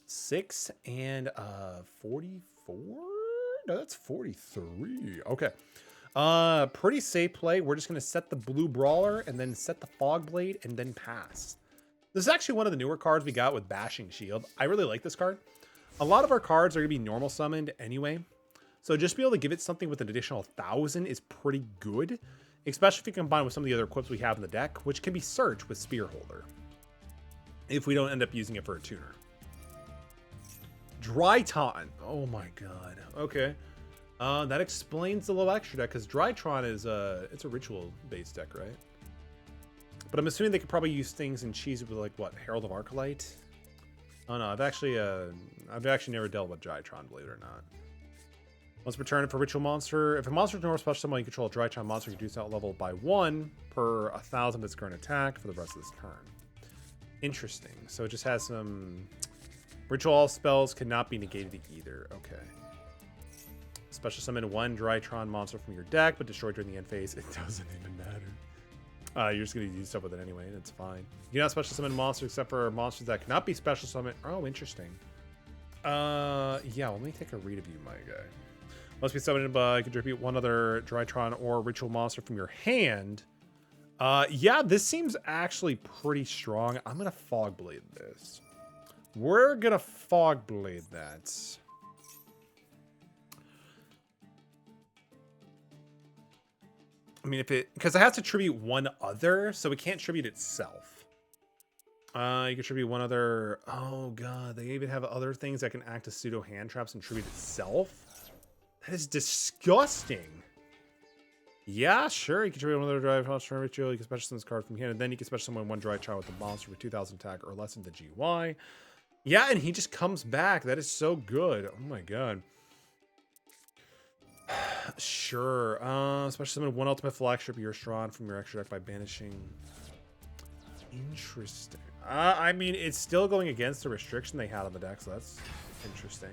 6 and 44? No, that's 43. Okay. Pretty safe play. We're just going to set the blue brawler and then set the fog blade and then pass. This is actually one of the newer cards we got with Bashing Shield. I really like this card. A lot of our cards are going to be normal summoned anyway. So just be able to give it something with an additional 1,000 is pretty good. Especially if you combine with some of the other equips we have in the deck, which can be Search with Spear Holder. If we don't end up using it for a tuner. Drytron. Oh my god. Okay. That explains the low extra deck, because Drytron is it's a ritual-based deck, right? But I'm assuming they could probably use things and cheese it with like what, Herald of Arcalite? Oh no, I've actually never dealt with Drytron, believe it or not. Once per turn for ritual monster, if a monster is normal special summon, you control a Drytron monster, reduce that level by 1 per 1,000 of its current attack for the rest of this turn. Interesting. So it just has some ritual all spells cannot be negated either. Okay. Special summon 1 Drytron monster from your deck, but destroy during the end phase. It doesn't even matter. You're just going to do stuff with it anyway, and it's fine. You cannot special summon monsters except for monsters that cannot be special summoned. Oh, interesting. Yeah, let me take a read of you, my guy. Must be summoned by, contribute 1 other Drytron or ritual monster from your hand. Yeah, this seems actually pretty strong. I'm going to Fog Blade this. We're going to Fog Blade that. I mean, because it has to tribute one other, so it can't tribute itself. You can tribute one other. Oh god, they even have other things that can act as pseudo hand traps and tribute itself. That is disgusting. Yeah, sure. You can tribute one other drive monster ritual. You can special summon this card from hand, and then you can special summon one dry child with a monster with 2,000 attack or less in the GY. Yeah, and he just comes back. That is so good. Oh my god. Sure. Special summon one ultimate flagship you're strong from your extra deck by banishing. Interesting. I mean, it's still going against the restriction they had on the deck, so that's interesting.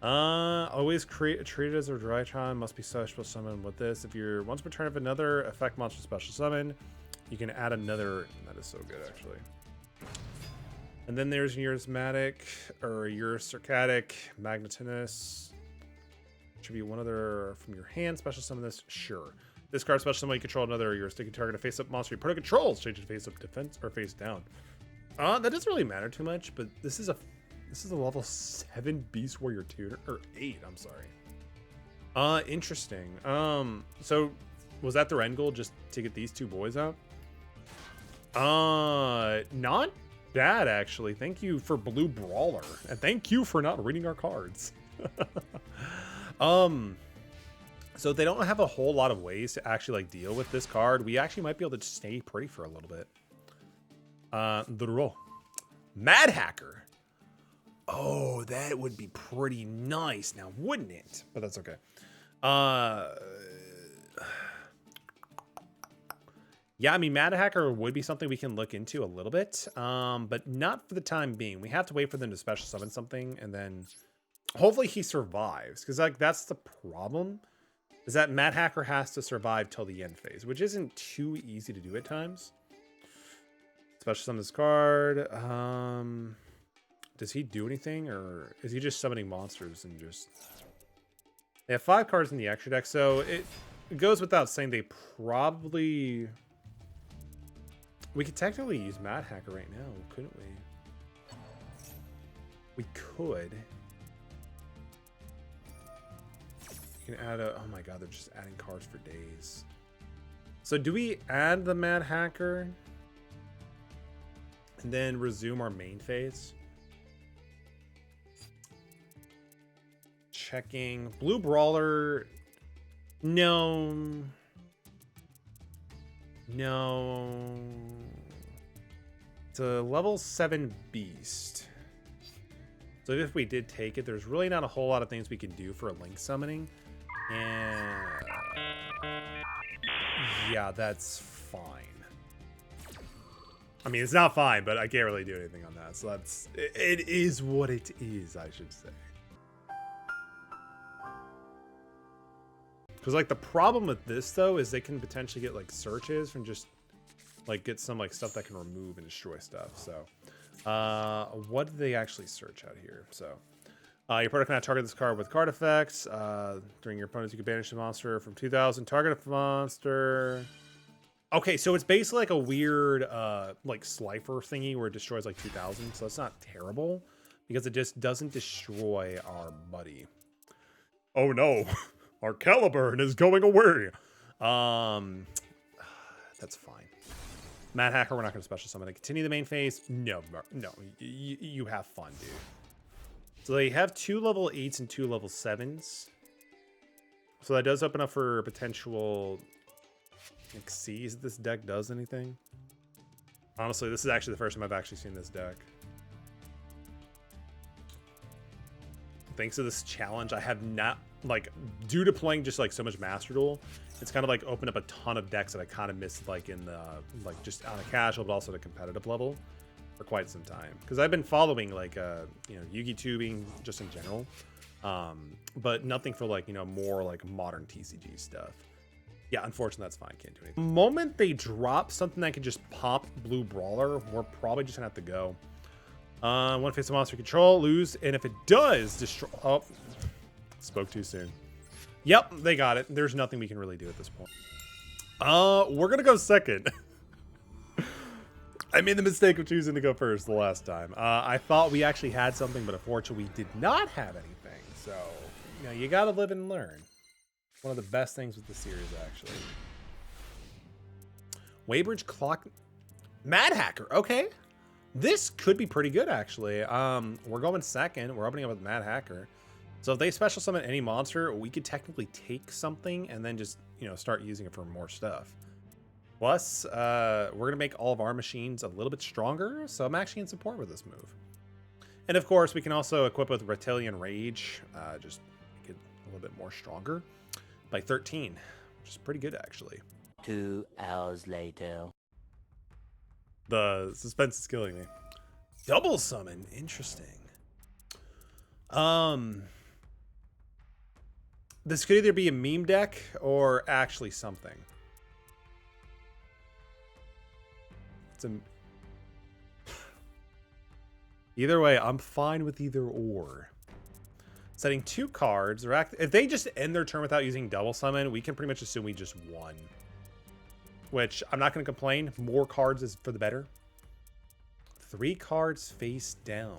Always treat it as a dry charm. Must be special summon with this. If you're once per turn of another effect monster special summon, you can add another. That is so good, actually. And then there's your Asthmatic or your Circadic Magnetinus. Tribute one other from your hand. Special summon this. Sure. This card special summon you control another. You're sticking target a face up monster. You put a control. Change it face up defense or face down. That doesn't really matter too much, but this is a level 7 Beast Warrior tutor or 8. I'm sorry. Interesting. So was that their end goal, just to get these two boys out? Not bad actually. Thank you for Blue Brawler, and thank you for not reading our cards. So they don't have a whole lot of ways to actually like deal with this card. We actually might be able to stay pretty for a little bit. The roll. Mad Hacker. Oh, that would be pretty nice now, wouldn't it? But that's okay. Yeah, I mean, Mad Hacker would be something we can look into a little bit, but not for the time being. We have to wait for them to special summon something, and then hopefully he survives, because like that's the problem, is that Mad Hacker has to survive till the end phase, which isn't too easy to do at times. Special summon this card. Does he do anything, or is he just summoning monsters and just... They have 5 cards in the extra deck, so it goes without saying they probably... We could technically use Mad Hacker right now, couldn't we? We could. You can add a... Oh my god, they're just adding cards for days. So do we add the Mad Hacker and then resume our main phase? Checking. Blue Brawler. No. No. It's a level 7 beast. So if we did take it, there's really not a whole lot of things we can do for a link summoning. And yeah, that's fine. I mean, it's not fine, but I can't really do anything on that. So that's, it is what it is, I should say. Because like the problem with this though is they can potentially get like searches from just like get some like stuff that can remove and destroy stuff. So what did they actually search out here? So your opponent cannot target this card with card effects. During your opponents, you can banish the monster from 2,000. Target a monster. Okay, so it's basically like a weird like Slifer thingy where it destroys like 2,000. So it's not terrible because it just doesn't destroy our buddy. Oh no. Our Caliburn is going away. That's fine. Mad Hacker, we're not going to special summon it. Continue the main phase. No. You have fun, dude. So they have 2 level 8s and 2 level 7s. So that does open up for potential... Like, see if this deck does anything. Honestly, this is actually the first time I've actually seen this deck. Thanks to this challenge, I have not... Like, due to playing just like so much Master Duel, it's kind of like opened up a ton of decks that I kind of missed like in the like just on a casual but also at a competitive level for quite some time, because I've been following like you know, Yugi tubing just in general, but nothing for like, you know, more like modern TCG stuff. Yeah, unfortunately that's fine, can't do anything. The moment they drop something that can just pop Blue Brawler, we're probably just gonna have to go. One face of monster control, lose, and if it does destroy... Oh, spoke too soon. Yep, they got it. There's nothing we can really do at this point. We're gonna go second. I made the mistake of choosing to go first the last time. I thought we actually had something, but unfortunately we did not have anything. So, you know, you gotta live and learn. One of the best things with the series, actually. Weybridge Clock... Mad Hacker, okay. This could be pretty good, actually. We're going second. We're opening up with Mad Hacker. So if they special summon any monster, we could technically take something and then just, you know, start using it for more stuff. Plus, we're going to make all of our machines a little bit stronger, so I'm actually in support with this move. And of course, we can also equip with Reptilian Rage, just make it a little bit more stronger by 13, which is pretty good, actually. 2 hours later. The suspense is killing me. Double summon, interesting. This could either be a meme deck or actually something. It's a... Either way, I'm fine with either or. Setting 2 cards. If they just end their turn without using double summon, we can pretty much assume we just won. Which, I'm not going to complain. More cards is for the better. 3 cards face down.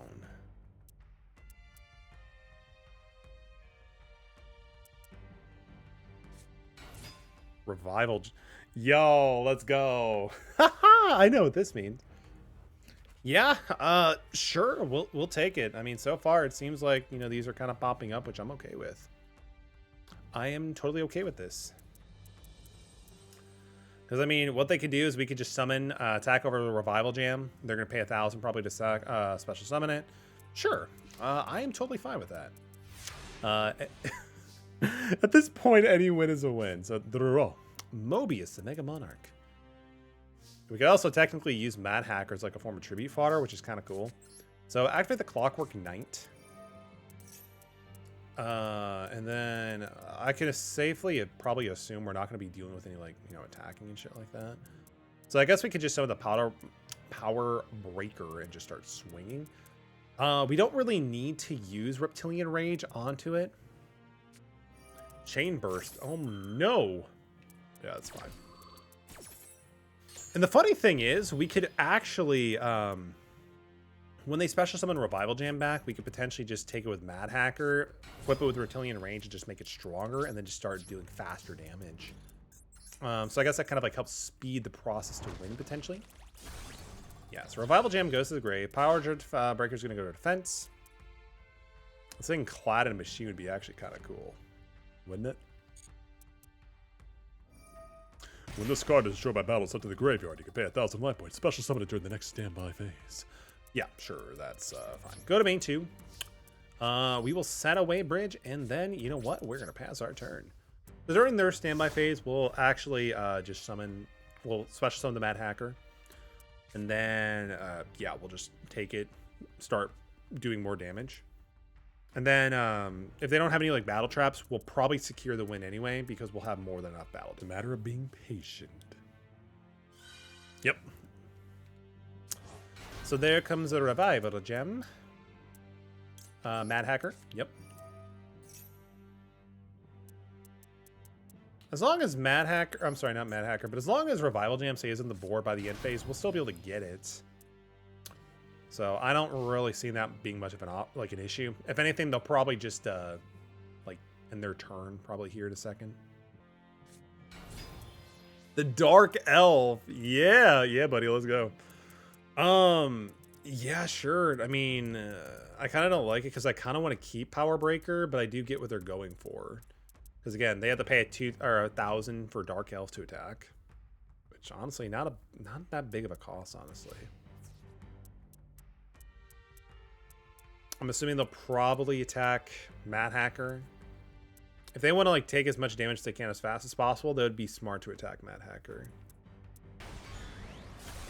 Revival. Yo, let's go. I know what this means. Yeah, sure, we'll take it. I mean, so far it seems like, you know, these are kind of popping up, which I'm okay with. I am totally okay with this. Because, I mean, what they could do is we could just summon, attack over the Revival Jam. They're going to pay 1,000 probably to special summon it. Sure, I am totally fine with that. At this point, any win is a win. So, Mobius, the Mega Monarch. We could also technically use Mad Hacker as like a form of tribute fodder, which is kind of cool. So activate the Clockwork Knight. And then I can safely probably assume we're not going to be dealing with any, like, you know, attacking and shit like that. So I guess we could just summon the Power Breaker and just start swinging. We don't really need to use Reptilian Rage onto it. Chain Burst. Oh no. Yeah, that's fine. And the funny thing is, we could actually, when they special summon Revival Jam back, we could potentially just take it with Mad Hacker, equip it with Reptilian Range, and just make it stronger, and then just start doing faster damage. So I guess that kind of like helps speed the process to win, potentially. Yeah, so Revival Jam goes to the grave. Power Breaker is going to go to defense. This thing clad in a machine would be actually kind of cool, wouldn't it? When this card is destroyed by battle sent to the graveyard, you can pay 1,000 life points. Special summon it during the next standby phase. Yeah, sure, that's fine. Go to main 2. We will set away Bridge, and then, you know what? We're going to pass our turn. So during their standby phase, we'll actually just summon... We'll special summon the Mad Hacker. And then, yeah, we'll just take it, start doing more damage. And then, if they don't have any, like, battle traps, we'll probably secure the win anyway, because we'll have more than enough battle. It's a matter of being patient. Yep. So there comes the Revival Gem. Mad Hacker. Yep. As long as Mad Hacker... I'm sorry, not Mad Hacker, but as long as Revival Jam stays on the board by the end phase, we'll still be able to get it. So I don't really see that being much of an issue. If anything, they'll probably just like end their turn probably here in a second. The Dark Elf, yeah, buddy, let's go. Yeah, sure. I mean, I kind of don't like it because I kind of want to keep Power Breaker, but I do get what they're going for. Because again, they have to pay 1,000 for Dark Elf to attack, which honestly not that big of a cost, honestly. I'm assuming they'll probably attack Mad Hacker. If they want to like take as much damage as they can as fast as possible, they would be smart to attack Mad Hacker.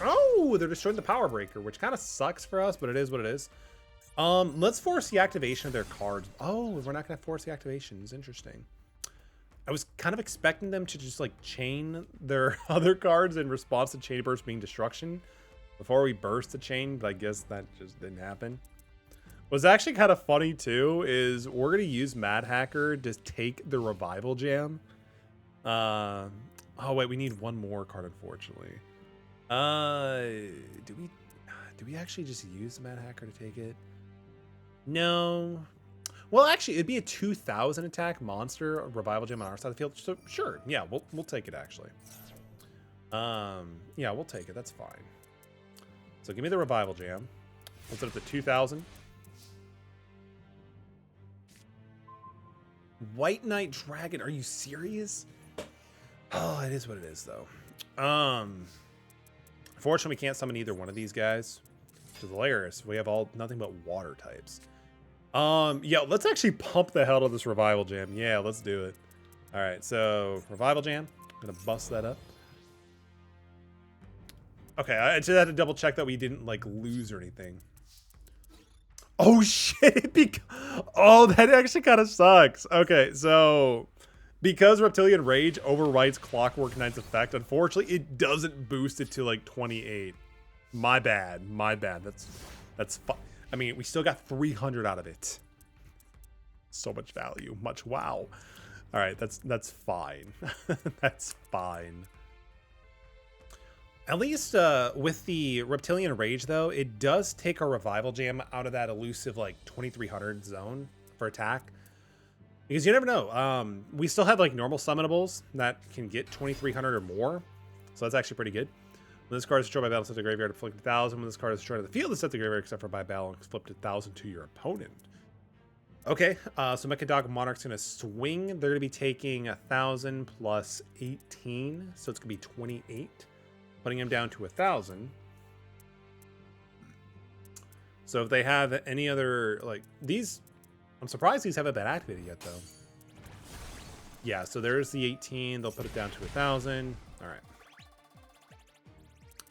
Oh, they're destroying the Power Breaker, which kind of sucks for us, but it is what it is. Let's force the activation of their cards. Oh, we're not going to force the activations. Interesting. I was kind of expecting them to just like chain their other cards in response to Chain Burst being destruction before we burst the chain, but I guess that just didn't happen. What's actually kind of funny too is we're going to use Mad Hacker to take the Revival Jam. Oh wait, we need one more card, unfortunately. Do we actually just use the Mad Hacker to take it? No. Well, actually, it'd be a 2,000 attack monster, a revival gem on our side of the field. So sure, yeah, we'll take it actually. Yeah, we'll take it. That's fine. So give me the revival gem. We'll set it to 2,000. White Knight Dragon. Are you serious? Oh, it is what it is, though. Unfortunately, we can't summon either one of these guys. Which is hilarious. We have nothing but water types. Yeah, let's actually pump the hell out of this revival jam. Yeah, let's do it. All right, so revival jam. I'm gonna bust that up. Okay, I just had to double check that we didn't like lose or anything. Oh shit! Oh, that actually kind of sucks. Okay, so because Reptilian Rage overwrites Clockwork Knight's effect, unfortunately, it doesn't boost it to like 28. My bad. My bad. That's fine. I mean, we still got 300 out of it. So much value. Much wow. All right, that's fine. That's fine. At least with the Reptilian Rage, though, it does take our Revival Jam out of that elusive, like, 2,300 zone for attack. Because you never know. We still have, like, normal summonables that can get 2,300 or more. So that's actually pretty good. When this card is destroyed by battle, set the graveyard, inflict 1,000. When this card is destroyed on the field, set the graveyard, except for by battle, flip 1,000 to your opponent. Okay, so Mecha Dog Monarch's going to swing. They're going to be taking 1,000 plus 18. So it's going to be 28. Putting him down to 1,000. So if they have any other, like, these, I'm surprised these haven't been activated yet, though. Yeah, so there's the 18. They'll put it down to 1,000. All right.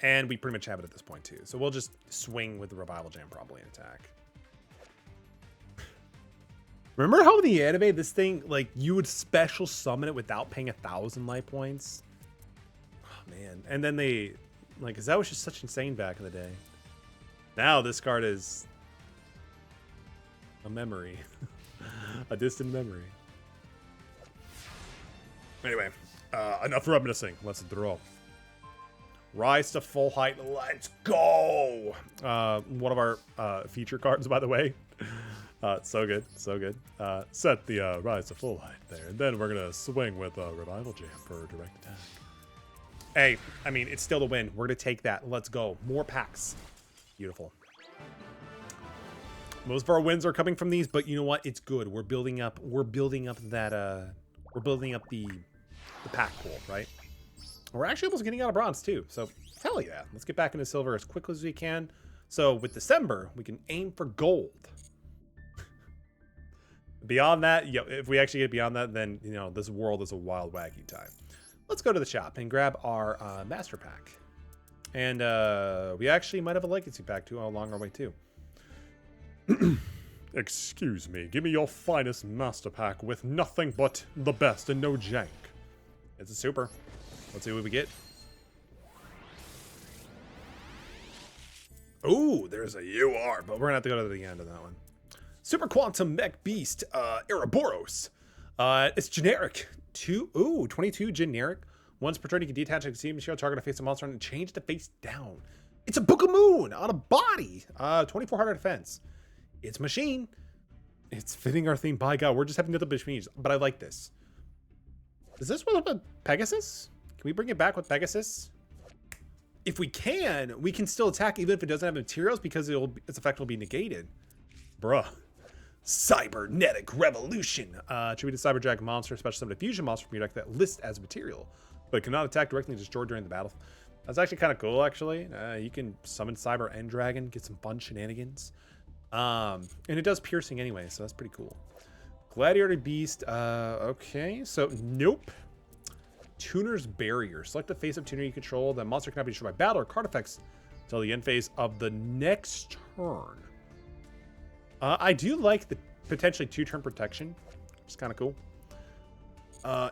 And we pretty much have it at this point, too. So we'll just swing with the Revival Jam probably and attack. Remember how in the anime, this thing, like, you would special summon it without paying 1,000 life points? Man, and then they, like, because that was just such insane back in the day. Now this card is a memory, a distant memory. Anyway, enough reminiscing. Let's draw. Rise to full height. Let's go. One of our feature cards, by the way. So good, so good. Set the rise to full height there, and then we're gonna swing with Revival Jam for direct attack. Hey, I mean, it's still the win. We're going to take that. Let's go. More packs. Beautiful. Most of our wins are coming from these, but you know what? It's good. We're building up that, we're building up the pack pool, right? We're actually almost getting out of bronze too. So hell yeah. Let's get back into silver as quickly as we can. So with December, we can aim for gold. Beyond that, if we actually get beyond that, then, you know, this world is a wild, wacky time. Let's go to the shop and grab our master pack. And we actually might have a legacy pack too along our way too. Excuse me, give me your finest master pack with nothing but the best and no jank. It's a super. Let's see what we get. Ooh, there's a UR, but we're gonna have to go to the end of that one. Super Quantum Mech Beast, Ouroboros. It's generic. 22 generic. Once per turn, you can detach a steam shield target to face a monster and change the face down. It's a Book of Moon on a body. 2,400 defense. It's machine. It's fitting our theme. By God, we're just having nothing but machines. But I like this. Is this one with Pegasus? Can we bring it back with Pegasus? If we can still attack even if it doesn't have materials because its effect will be negated. Bruh. Cybernetic Revolution. Attributed Cyberdragon monster, special summon a fusion monster from your deck that lists as material, but cannot attack directly and destroy during the battle. That's actually kind of cool, actually. You can summon Cyber and Dragon, get some fun shenanigans. And it does piercing anyway, so that's pretty cool. Gladiator Beast. Okay, so nope. Tuner's Barrier. Select the face of tuner you control. The monster cannot be destroyed by battle or card effects until the end phase of the next turn. I do like the potentially 2-turn protection. It's kind of cool.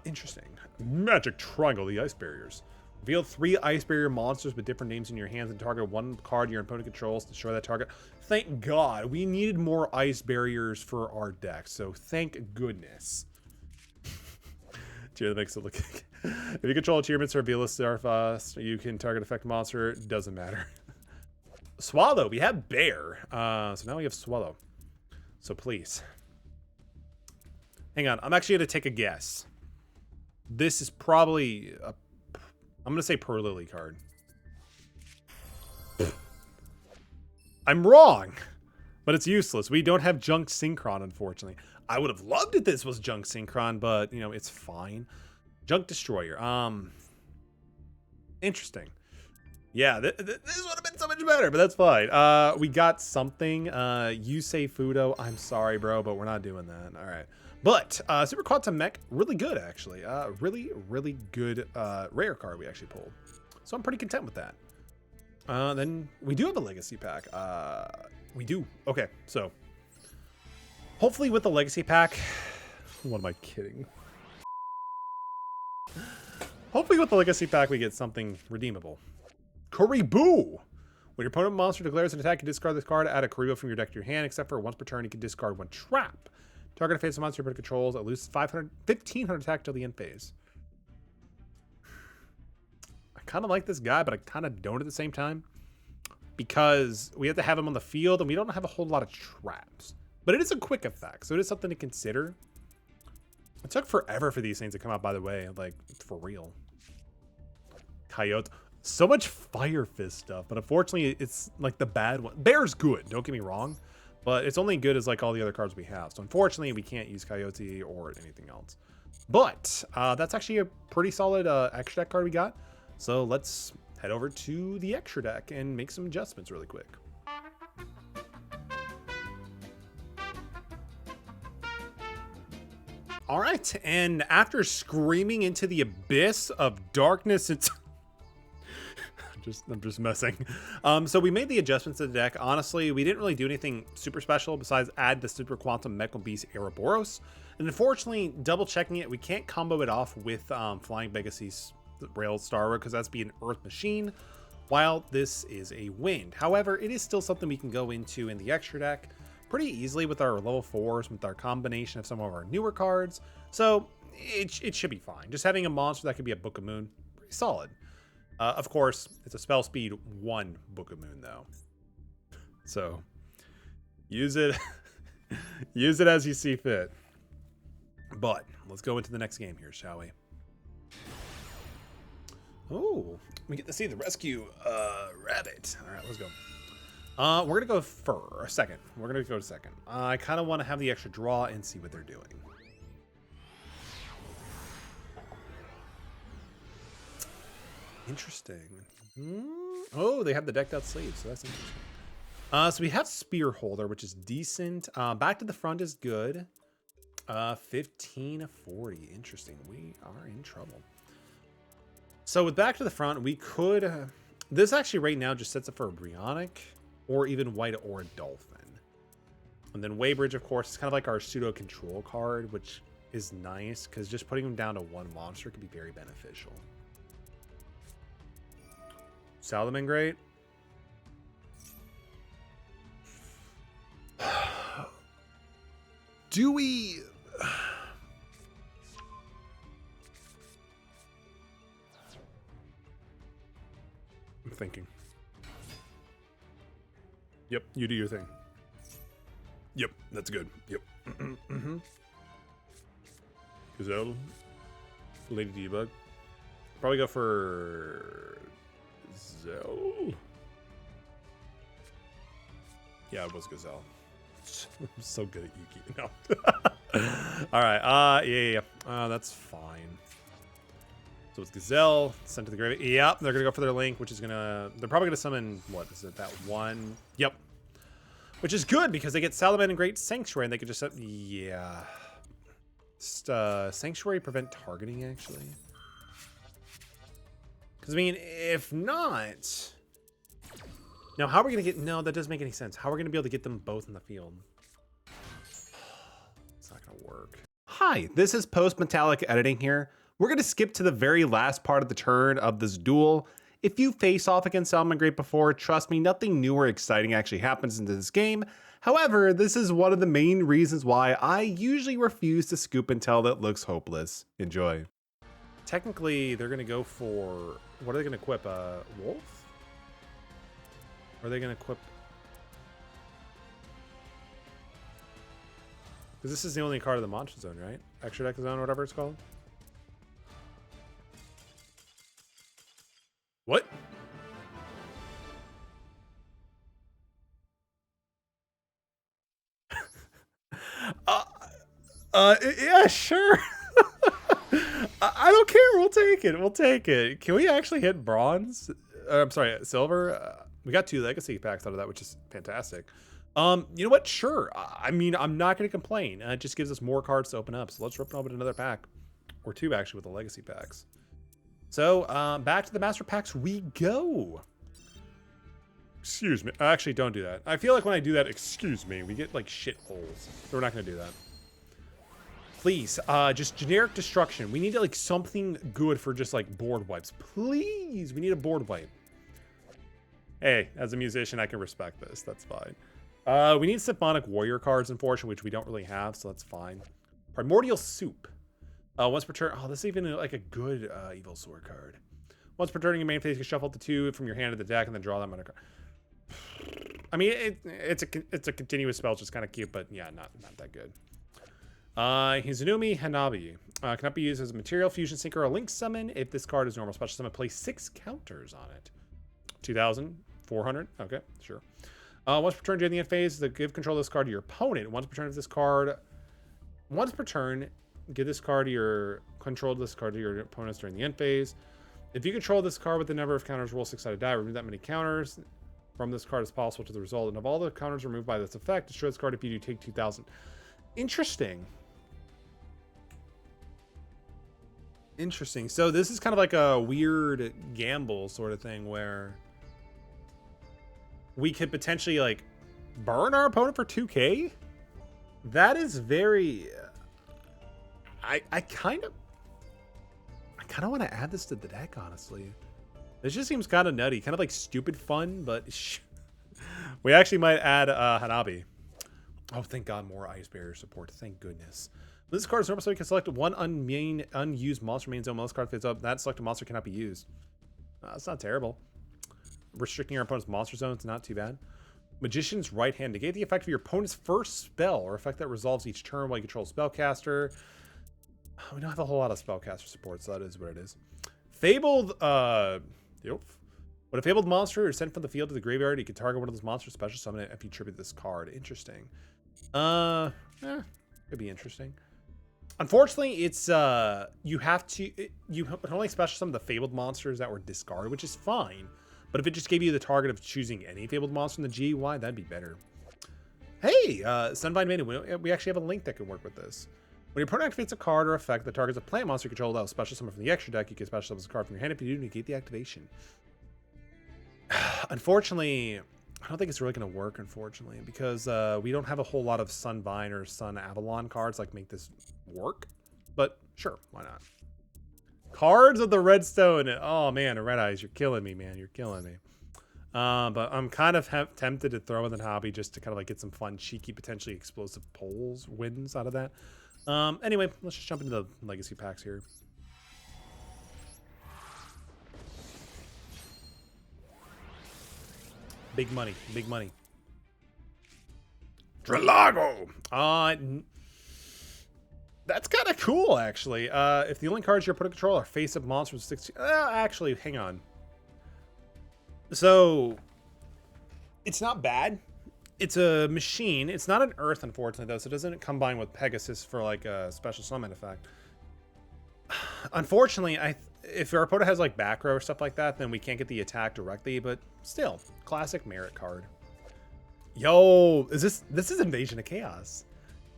Interesting. Magic Triangle, the Ice Barriers. Reveal 3 Ice Barrier monsters with different names in your hands and target 1 card your opponent controls to destroy that target. Thank God. We needed more Ice Barriers for our deck, so thank goodness. That makes it look... If you control achievements or reveal a Starfast, you can target effect monster. Doesn't matter. Swallow. We have Bear. So now we have Swallow. So please. Hang on, I'm actually going to take a guess. This is probably a... I'm going to say Per Lily card. I'm wrong, but it's useless. We don't have Junk Synchron, unfortunately. I would have loved if this was Junk Synchron, but, you know, it's fine. Junk Destroyer. Interesting. Yeah, this would have been so much better, but that's fine. We got something. Yusei Fudo. I'm sorry, bro, but we're not doing that. All right. But Super Quantum Mech, really good, actually. Really, really good rare card we actually pulled. So I'm pretty content with that. Then we do have a Legacy Pack. We do. Okay, so hopefully with the Legacy Pack... What am I kidding? Hopefully with the Legacy Pack we get something redeemable. Karibu! When your opponent monster declares an attack, you discard this card, add a Karibu from your deck to your hand, except for once per turn you can discard one trap. Target face monster your opponent controls, it loses 1,500 attack till the end phase. I kind of like this guy, but I kind of don't at the same time. Because we have to have him on the field, and we don't have a whole lot of traps. But it is a quick effect, so it is something to consider. It took forever for these things to come out, by the way. Like, for real. Coyote. So much Fire Fist stuff, but unfortunately, it's like the bad one. Bear's good, don't get me wrong. But it's only good as like all the other cards we have. So unfortunately, we can't use Coyote or anything else. But that's actually a pretty solid extra deck card we got. So let's head over to the extra deck and make some adjustments really quick. All right, and after screaming into the abyss of darkness, it's... I'm just messing. So we made the adjustments to the deck. Honestly, we didn't really do anything super special besides add the Super Quantum Mecha Beast Ouroboros. And unfortunately, double checking it, we can't combo it off with Flying Pegasus Rail Star because that's be an Earth Machine, while this is a Wind. However, it is still something we can go into in the extra deck pretty easily with our level 4s, with our combination of some of our newer cards. So it should be fine. Just having a monster that could be a Book of Moon, pretty solid. Of course, it's a spell speed 1 Book of Moon, though. So, use it, use it as you see fit. But, let's go into the next game here, shall we? Oh, we get to see the rescue rabbit. All right, let's go. We're going to go second. We're going to go second. I kind of want to have the extra draw and see what they're doing. Interesting. Oh, they have the decked out sleeves, so that's interesting. So we have Spear Holder, which is decent. Back to the front is good. 1540. Interesting. We are in trouble. So with back to the front, we could... this actually right now just sets up for a Brionic or even White or a Dolphin. And then Waybridge, of course, is kind of like our pseudo control card, which is nice because just putting them down to one monster could be very beneficial. Salamangreat. Do we... I'm thinking. Yep, you do your thing. Yep, that's good. Yep. Gazelle. Lady Debug. Probably go for... Gazelle. Yeah, it was Gazelle. I'm so good at Yuki. No. All right. Yeah. That's fine. So it's Gazelle sent to the grave. Yep. They're gonna go for their link, which is gonna. They're probably gonna summon. What is it? That one. Yep. Which is good because they get Salaman and Great Sanctuary, and they could just. Yeah. Just, Sanctuary prevent targeting actually. Because I mean, if not. Now, how are we going to get... No, that doesn't make any sense. How are we going to be able to get them both in the field? It's not going to work. Hi, this is Post-Metallic Editing here. We're going to skip to the very last part of the turn of this duel. If you face off against Salamangreat before, trust me, nothing new or exciting actually happens in this game. However, this is one of the main reasons why I usually refuse to scoop intel that looks hopeless. Enjoy. Technically, they're going to go for... What are they going to equip? Wolf? Or are they going to equip... Because this is the only card of the Monster Zone, right? extra deck zone or whatever it's called. What? Yeah, sure. I don't care. We'll take it. We'll take it. Can we actually hit bronze? I'm sorry, silver. We got 2 legacy packs out of that, which is fantastic. You know what? Sure. I mean, I'm not going to complain. It just gives us more cards to open up. So let's open another pack, or 2 actually, with the legacy packs. So back to the master packs we go. Excuse me. Actually, don't do that. I feel like when I do that, excuse me, we get like shit holes. So we're not going to do that. Please, just generic destruction. We need like something good for just like board wipes. Please, we need a board wipe. Hey, as a musician, I can respect this. That's fine. We need Symphonic Warrior cards, unfortunately, which we don't really have, so that's fine. Primordial Soup. Once per turn. Oh, this is even like a good Evil Sword card. Once per turn, in your main phase, you can shuffle up to 2 from your hand to the deck and then draw them on a card. I mean, it's a continuous spell, which is kind of cute, but yeah, not that good. Hizunumi Hanabi. Cannot be used as a material, fusion, sinker, or link summon. If this card is normal special summon, place 6 counters on it. 2,400. Okay, sure. Once per turn during the end phase, give control of this card to your opponent. Once per turn, give this card to your opponents during the end phase. If you control this card with the number of counters, roll 6-sided die. Remove that many counters from this card as possible to the result. And of all the counters removed by this effect, destroy this card if you do take 2,000. Interesting. Interesting. So this is kind of like a weird gamble sort of thing where we could potentially like burn our opponent for 2K. That is very. I kind of want to add this to the deck, honestly. This just seems kind of nutty, kind of like stupid fun, but we actually might add Hanabi. Oh, thank God, more Ice Barrier support. Thank goodness. This card is normal, so you can select 1 unused monster main zone. Most card fits up. That selected monster cannot be used. That's not terrible. Restricting your opponent's monster zone is not too bad. Magician's Right Hand. Negate the effect of your opponent's first spell or effect that resolves each turn while you control spellcaster. We don't have a whole lot of spellcaster support, so that is what it is. Fabled, When a fabled monster is sent from the field to the graveyard, you can target one of those monsters, special summon it if you tribute this card. Interesting. Could be interesting. Unfortunately, it's you can only special summon the fabled monsters that were discarded, which is fine. But if it just gave you the target of choosing any fabled monster in the GUI, that'd be better. Hey, Sunvine Maiden, we actually have a link that can work with this. When your opponent activates a card or effect that targets a plant monster you control that will special summon from the extra deck, you can special summon a card from your hand. If you do, negate the activation. Unfortunately, I don't think it's really going to work, unfortunately, because we don't have a whole lot of Sunvine or Sun Avalon cards like make this work. But sure, why not? Cards of the Redstone. Oh man, Red Eyes, you're killing me, man. You're killing me. But I'm kind of tempted to throw in the hobby just to kind of like get some fun, cheeky, potentially explosive wins out of that. Anyway, let's just jump into the legacy packs here. Big money, big money. Dralago! That's kind of cool, actually. If the only cards your opponent control are face-up monsters with 16... actually, hang on. So, it's not bad. It's a machine. It's not an Earth, unfortunately, though, so it doesn't combine with Pegasus for, like, a special summon effect. Unfortunately, if our opponent has, like, back row or stuff like that, then we can't get the attack directly, but still, classic merit card. Yo, this is Invasion of Chaos.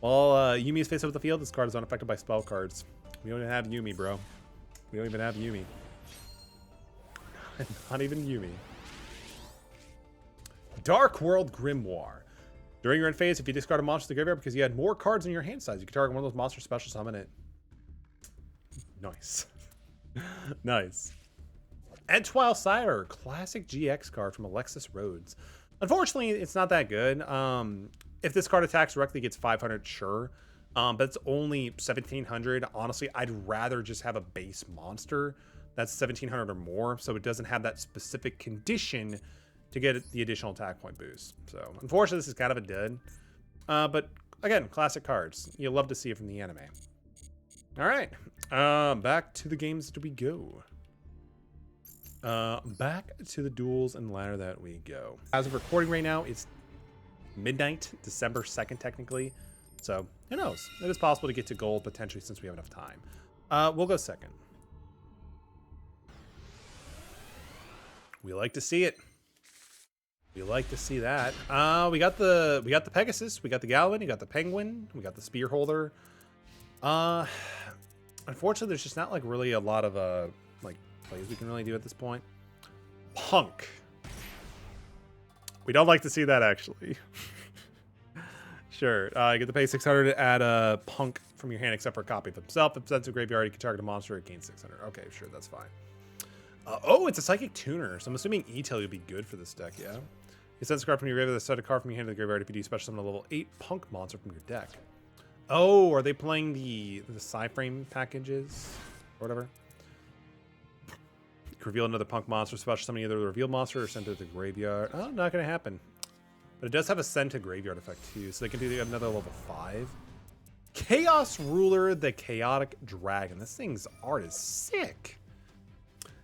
Well, Yumi is face up with the field. This card is unaffected by spell cards. We don't even have Yumi, bro. We don't even have Yumi. Not even Yumi. Dark World Grimoire. During your end phase, if you discard a monster to the graveyard because you had more cards in your hand size, you can target one of those monsters, special summon it. Nice. Nice. Edgewile Cider, classic GX card from Alexis Rhodes. Unfortunately, it's not that good. If this card attacks directly, it gets 500, sure. But it's only 1,700. Honestly, I'd rather just have a base monster that's 1,700 or more, so it doesn't have that specific condition to get the additional attack point boost. So, unfortunately, this is kind of a dud. But, again, classic cards. You'll love to see it from the anime. All right. Back to the games that we go. Back to the duels and ladder that we go. As of recording right now, it's midnight, December 2nd, technically. So, who knows? It is possible to get to gold, potentially, since we have enough time. We'll go second. We like to see it. We like to see that. We got the Pegasus, we got the Galvin, we got the Penguin, we got the Spear Holder. Unfortunately, there's just not like really a lot of like plays we can really do at this point. Punk. We don't like to see that, actually. Sure. You get to pay 600 to add a Punk from your hand, except for a copy of himself. If it's a graveyard, you can target a monster, it gains 600. Okay, sure, that's fine. Oh, it's a Psychic Tuner, so I'm assuming E-Tail would be good for this deck, yeah? You send a card from your graveyard, set a card from your hand to the graveyard if you do special summon a level 8 Punk monster from your deck. Oh, are they playing the Psy-Frame packages or whatever? You can reveal another Punk monster, special summon either the revealed monster or send it to the graveyard. Oh, not going to happen. But it does have a send to graveyard effect too, so they can do another level 5. Chaos Ruler, the Chaotic Dragon. This thing's art is sick.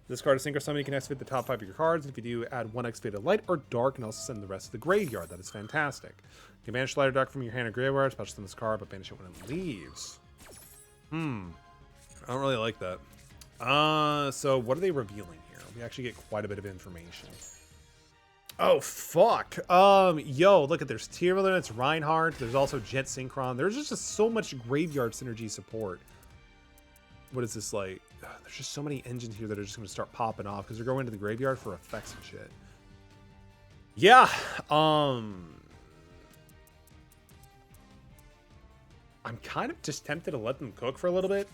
This card is synchro summon. You can activate the top 5 of your cards. If you do, add 1 activated light or dark and also send the rest to the graveyard. That is fantastic. You can banish light or dark from your hand or graveyard, special summon this card, but banish it when it leaves. I don't really like that. So what are they revealing here? We actually get quite a bit of information. Oh, fuck. Yo, look at there's Tyranids, Reinhardt. There's also Jet Synchron. There's just so much graveyard synergy support. What is this like? There's just so many engines here that are just going to start popping off because they're going into the graveyard for effects and shit. Yeah. I'm kind of just tempted to let them cook for a little bit.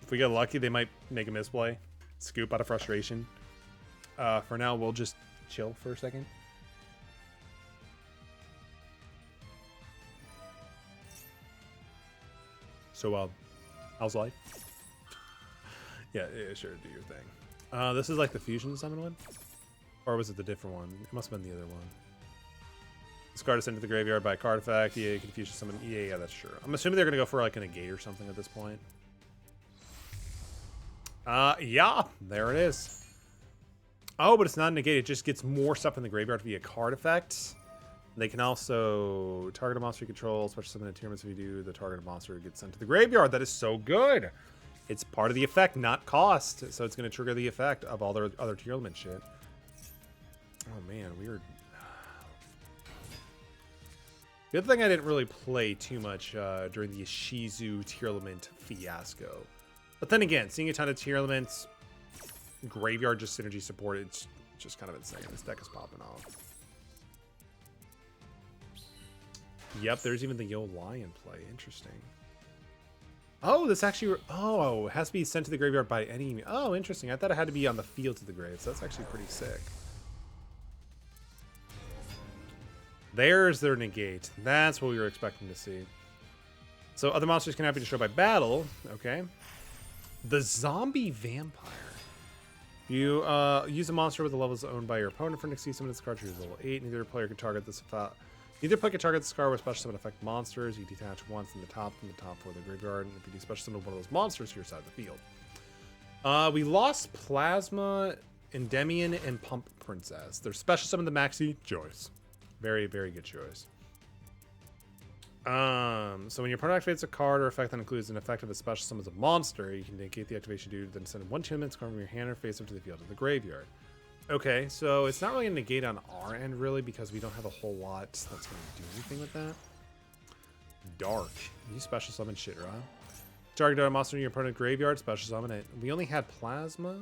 If we get lucky, they might make a misplay. Scoop out of frustration. For now, we'll just chill for a second. So, how's life? Yeah, sure, do your thing. This is like the fusion summon one? Or was it the different one? It must have been the other one. This card is sent to the graveyard by a card effect. Yeah, you can fusion summon. Yeah, that's sure. I'm assuming they're going to go for like a negate or something at this point. Yeah, there it is. Oh, but it's not a negate. It just gets more stuff in the graveyard via card effect. They can also target a monster you control, special summon Tyranids. If you do, the targeted monster gets sent to the graveyard. That is so good. It's part of the effect, not cost. So it's going to trigger the effect of all their other Tyranids shit. Oh, man, weird. The other thing I didn't really play too much during the Shizu Tyranids fiasco. But then again, seeing a ton of Tyranids, graveyard just synergy support, it's just kind of insane. This deck is popping off. Yep, there's even the Yo Lion play. Interesting. Oh, this actually... Oh, it has to be sent to the graveyard by any... Oh, interesting. I thought it had to be on the field to the grave, so that's actually pretty sick. There's their negate. That's what we were expecting to see. So other monsters cannot be destroyed by battle. Okay. The Zombie Vampire. You use a monster with the levels owned by your opponent for an exceed summon this card. Choose level 8. Neither player can target this... Either player can target this card with special summon effect monsters. You detach one from the top for the graveyard. And if you do special summon one of those monsters to your side of the field. We lost Plasma, Endymion, and Pump Princess. They're special summon the Maxi choice. Very, very good choice. So when your opponent activates a card or effect that includes an effect of a special summon as a monster, you can negate the activation due to then send 1 2 minutes card from your hand or face up to the field of the graveyard. Okay, so it's not really a negate on our end, really, because we don't have a whole lot that's going to do anything with that. Dark. You special summon shit, right? Target a monster in your opponent's graveyard, special summon it. We only had Plasma.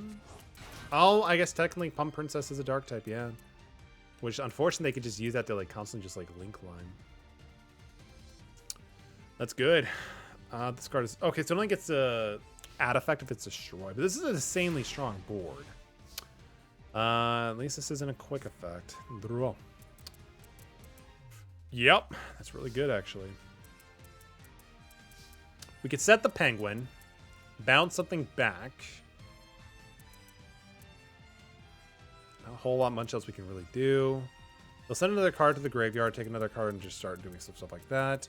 Oh, I guess technically Pump Princess is a dark type, yeah. Which, unfortunately, they could just use that to, like, constantly just, like, link line. That's good. This card is... Okay, so it only gets a add effect if it's destroyed. But this is an insanely strong board. At least this isn't a quick effect. Yep, that's really good, actually. We could set the Penguin, bounce something back. Not a whole lot much else we can really do. We'll send another card to the graveyard, take another card, and just start doing some stuff like that.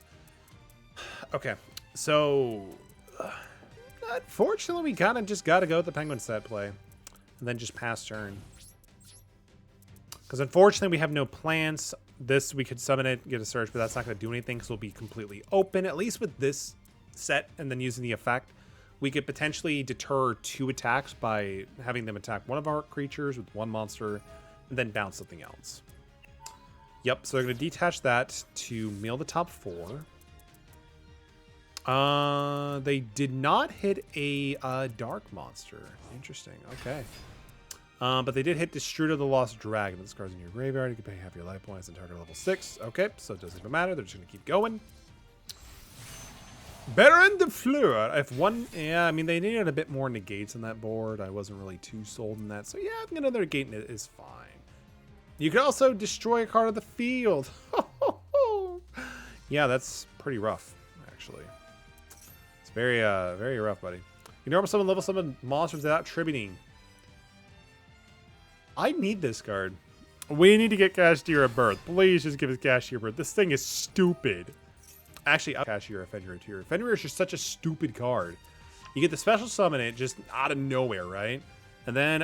Okay, so Unfortunately, we kind of just got to go with the penguin set play. And then just pass turn. Because unfortunately, we have no plans. This, we could summon it, get a search, but that's not going to do anything because we'll be completely open. At least with this set and then using the effect, we could potentially deter 2 attacks by having them attack one of our creatures with 1 monster and then bounce something else. Yep, so they're going to detach that to mill the top 4. They did not hit a dark monster. Interesting. Okay. But they did hit Destruder the Lost Dragon. This card's in your graveyard. You can pay half your life points and target level 6. Okay, so it doesn't even matter. They're just going to keep going. Baron de Fleur. If one, yeah, I mean, they needed a bit more negates on that board. I wasn't really too sold in that. So yeah, I think another negate is fine. You could also destroy a card of the field. Yeah, that's pretty rough, actually. It's very, very rough, buddy. You normal summon, level summon monsters without tributing. I need this card. We need to get Cashier of Birth. Please just give us Cashier of Birth. This thing is stupid. Actually, I'll Cashier of Fenrir too. Fenrir is just such a stupid card. You get the special summon it just out of nowhere, right? And then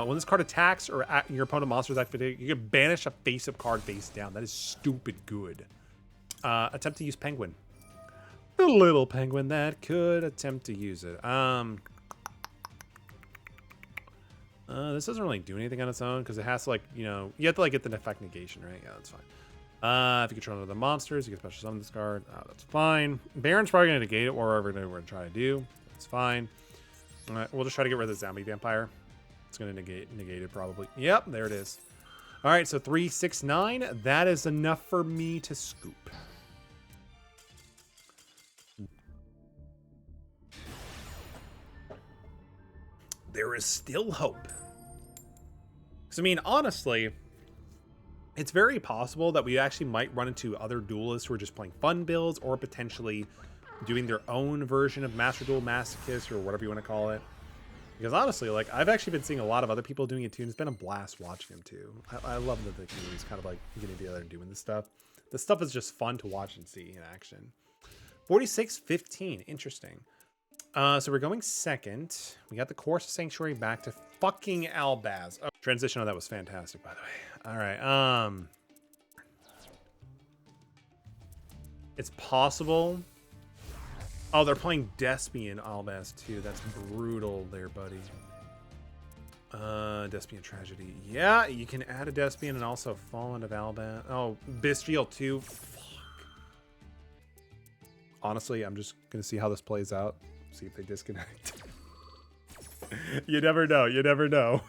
when this card attacks or your opponent monster's activated, you can banish a face-up card face down. That is stupid good. Attempt to use Penguin. The little penguin that could attempt to use it. This doesn't really do anything on its own because it has to, like, you know, you have to, like, get the effect negation, right? Yeah, that's fine. If you control other monsters, you can special summon this card. That's fine. Baron's probably going to negate it wherever we're going to try to do. That's fine. All right, we'll just try to get rid of the zombie vampire. It's going to negate it probably. Yep, there it is. All right, so 3, 6, 9. That is enough for me to scoop. There is still hope. Because, I mean, honestly, it's very possible that we actually might run into other duelists who are just playing fun builds or potentially doing their own version of Master Duel Masochist or whatever you want to call it. Because honestly, like, I've actually been seeing a lot of other people doing it too, and it's been a blast watching them too. I love that the community's kind of like getting together and doing this stuff. This stuff is just fun to watch and see in action. 46-15, interesting. So we're going second. We got the Chorus of Sanctuary back to fucking Albaz. Oh, transition on that was fantastic, by the way. All right. It's possible. Oh, they're playing Despian Albaz too. That's brutal there, buddy. Despian Tragedy. Yeah, you can add a Despian and also Fallen of Albaz. Oh, Bistfield too. Fuck. Honestly, I'm just gonna see how this plays out. See if they disconnect. You never know. You never know.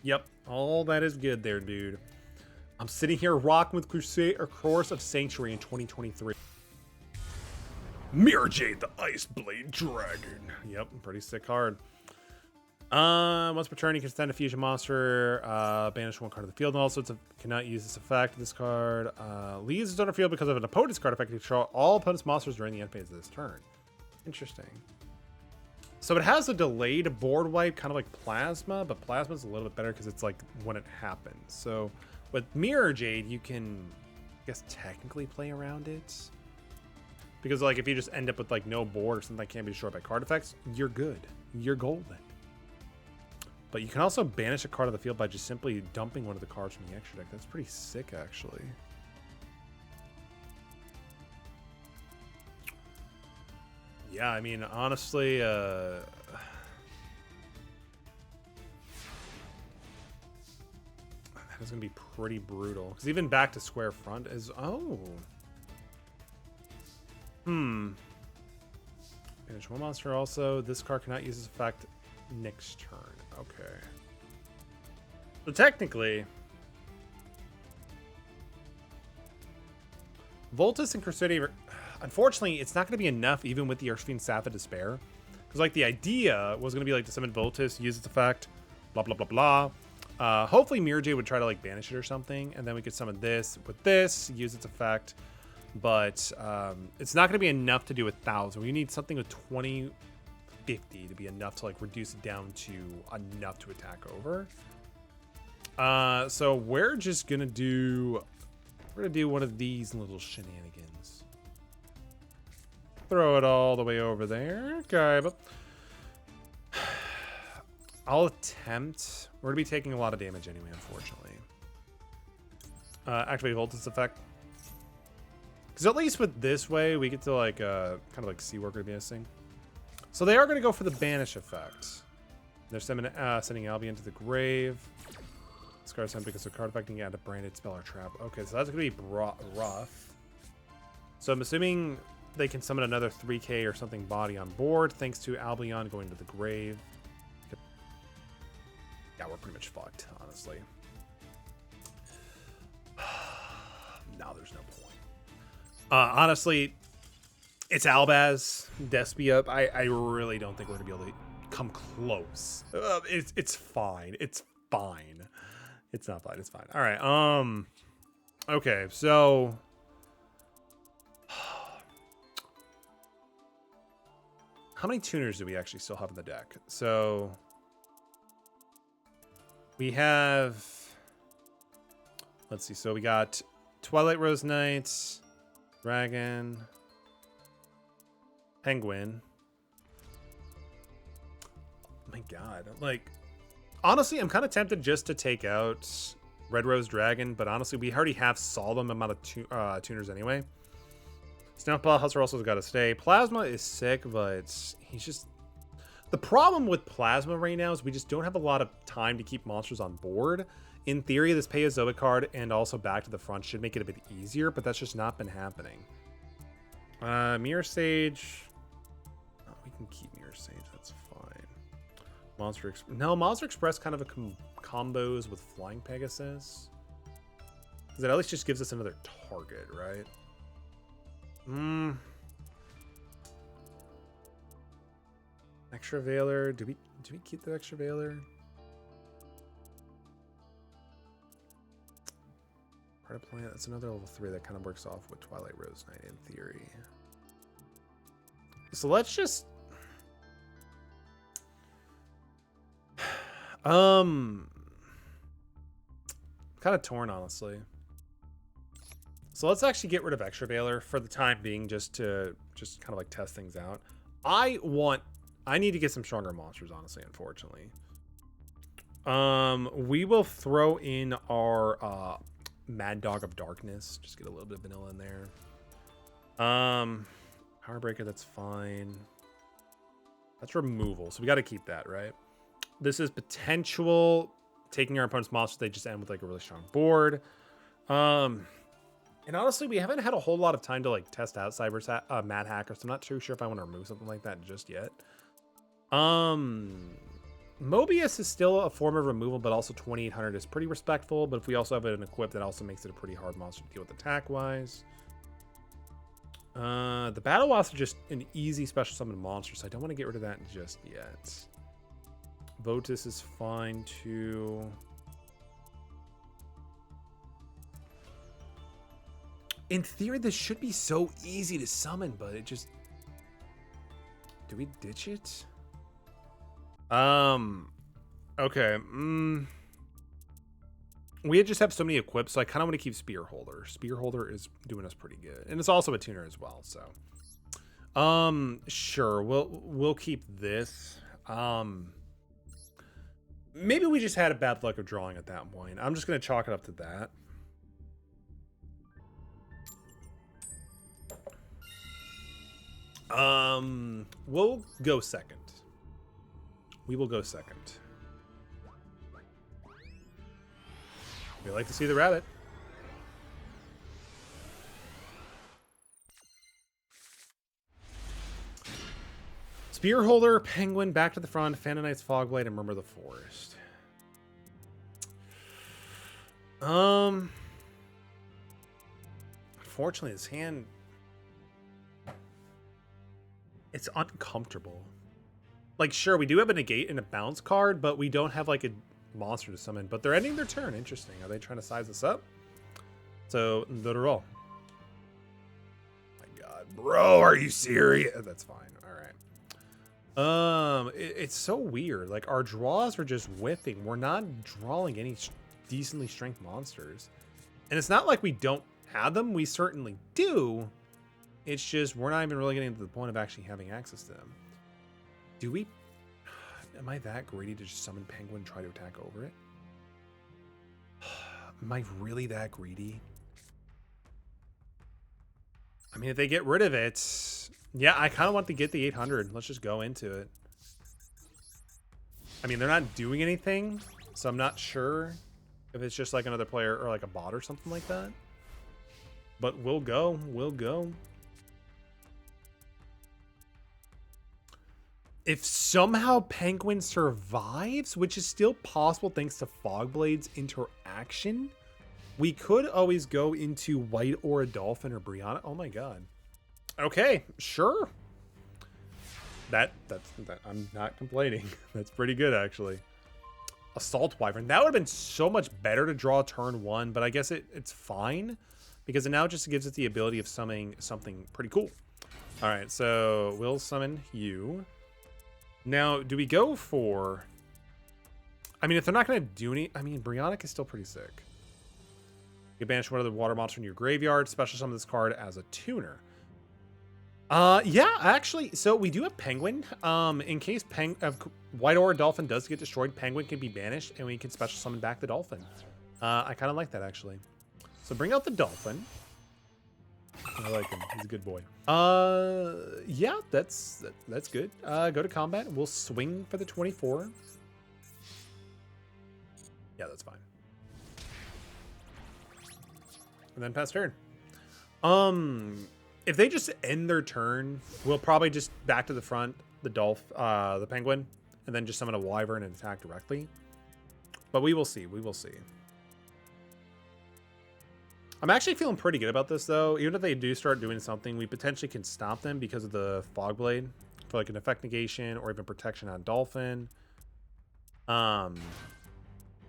Yep. All that is good there, dude. I'm sitting here rocking with Crusade or Chorus of Sanctuary in 2023. Mirror Jade, the Ice Blade Dragon. Yep, pretty sick card. Once per turn, you can send a fusion monster, banish 1 card of the field, and also it cannot use this effect. This card leaves its owner field because of an opponent's card effect. You control all opponent's monsters during the end phase of this turn. Interesting. So it has a delayed board wipe, kind of like Plasma, but Plasma's a little bit better because it's like when it happens. So with Mirror Jade, you can, I guess, technically play around it. Because like if you just end up with like no board or something that can't be destroyed by card effects, you're good. You're golden. But you can also banish a card of the field by just simply dumping one of the cards from the extra deck. That's pretty sick, actually. Yeah, I mean, honestly, that is going to be pretty brutal. Because even back to square front is... Oh. Banish 1 monster also. This card cannot use this effect next turn. Okay. So technically, Voltus and Crusader, unfortunately, it's not going to be enough even with the Archfiend Staff of Despair. Because like the idea was going to be like to summon Voltus, use its effect, blah, blah, blah, blah. Hopefully Mirror Jade would try to like banish it or something. And then we could summon this with this, use its effect. But it's not going to be enough to do 1,000. We need something with 2050 to be enough to like reduce it down to enough to attack over. So we're just going to do... We're going to do one of these little shenanigans. throw it all the way over there. Okay, but I'll attempt. We're gonna be taking a lot of damage anyway, unfortunately. Activate Voltage effect. Because at least with this way, we get to like kind of like see what we're gonna be missing. So they are gonna go for the banish effect. They're sending Albion to the grave. Scar sent because of card affecting add a branded spell or trap. Okay, so that's gonna be rough. So I'm assuming they can summon another 3k or something body on board thanks to Albion going to the grave. Yeah, we're pretty much fucked, honestly. Now there's no point. Honestly, it's Albaz, Despia. I really don't think we're gonna be able to come close. It's fine. It's fine. It's not fine. It's fine. All right. Okay. So, how many tuners do we actually still have in the deck? So, we have. Let's see. So we got Twilight Rose Knight, Dragon, Penguin. Oh my God. Like, honestly, I'm kind of tempted just to take out Red Rose Dragon, but honestly, we already have solemn amount of tuners anyway. Snowplow Hustler also got to stay. Plasma is sick, but he's just... The problem with Plasma right now is we just don't have a lot of time to keep monsters on board. In theory, this Paleozoic card and also Back to the Front should make it a bit easier, but that's just not been happening. Mirror Sage. Oh, we can keep Mirror Sage. That's fine. Monster Express kind of combos with Flying Pegasus. Because it at least just gives us another target, right? Extra Veiler. Do we keep the Extra Veiler? Part of Plant. That's another level 3 that kind of works off with Twilight Rose Knight in theory. So let's just kind of torn, honestly. So let's actually get rid of Extra Veiler for the time being, just to kind of like test things out. I need to get some stronger monsters, honestly, unfortunately. We will throw in our Mad Dog of Darkness. Just get a little bit of vanilla in there. Power Breaker, that's fine. That's removal, so we got to keep that, right? This is potential taking our opponent's monsters. They just end with like a really strong board. And honestly, we haven't had a whole lot of time to like test out Mad Hacker, so I'm not too sure if I want to remove something like that just yet. Mobius is still a form of removal, but also 2800 is pretty respectful. But if we also have it in equip, that also makes it a pretty hard monster to deal with attack-wise. The Battle Wasp is just an easy special summon monster, so I don't want to get rid of that just yet. Votus is fine too. In theory, this should be so easy to summon, but it just... Do we ditch it? Okay. We just have so many equips, so I kind of want to keep Spear Holder. Spear Holder is doing us pretty good. And it's also a tuner as well, so. Sure, we'll keep this. Maybe we just had a bad luck of drawing at that point. I'm just going to chalk it up to that. We'll go second. We will go second. We like to see the rabbit. Spear Holder, Penguin, Back to the Front, Phantom Knight's Fogblade, and Murmur the Forest. Unfortunately, this hand... It's uncomfortable. Like, sure, we do have a negate and a bounce card, but we don't have, like, a monster to summon. But they're ending their turn. Interesting. Are they trying to size this up? So, the roll. My God. Bro, are you serious? That's fine. All right. It's so weird. Like, our draws are just whiffing. We're not drawing any decently strength monsters. And it's not like we don't have them. We certainly do. It's just we're not even really getting to the point of actually having access to them. Do we? Am I that greedy to just summon Penguin and try to attack over it? Am I really that greedy? I mean, if they get rid of it, yeah, I kind of want to get the 800. Let's just go into it. I mean, they're not doing anything, so I'm not sure if it's just like another player or like a bot or something like that. But we'll go. We'll go. If somehow Penguin survives, which is still possible thanks to Fogblade's interaction, we could always go into White or a Dolphin or Brianna. Oh my god. Okay, sure. That's I'm not complaining. That's pretty good actually. Assault Wyvern. That would have been so much better to draw turn 1, but I guess it's fine because it now just gives it the ability of summoning something pretty cool. All right, so we'll summon you. Now, do we go for... I mean, if they're not going to do any... I mean, Brionic is still pretty sick. You banish one of the water monster in your graveyard. Special summon this card as a tuner. Yeah, actually, so we do have Penguin. In case White or Dolphin does get destroyed, Penguin can be banished, and we can special summon back the Dolphin. I kind of like that, actually. So bring out the Dolphin. I like him. He's a good boy. Yeah, that's good. Go to combat. We'll swing for the 24. Yeah, that's fine. And then pass turn. If they just end their turn, we'll probably just back to the front, the Penguin, and then just summon a Wyvern and attack directly. But we will see. We will see. I'm actually feeling pretty good about this, though. Even if they do start doing something, we potentially can stop them because of the Fogblade for like an effect negation or even protection on Dolphin. Unknown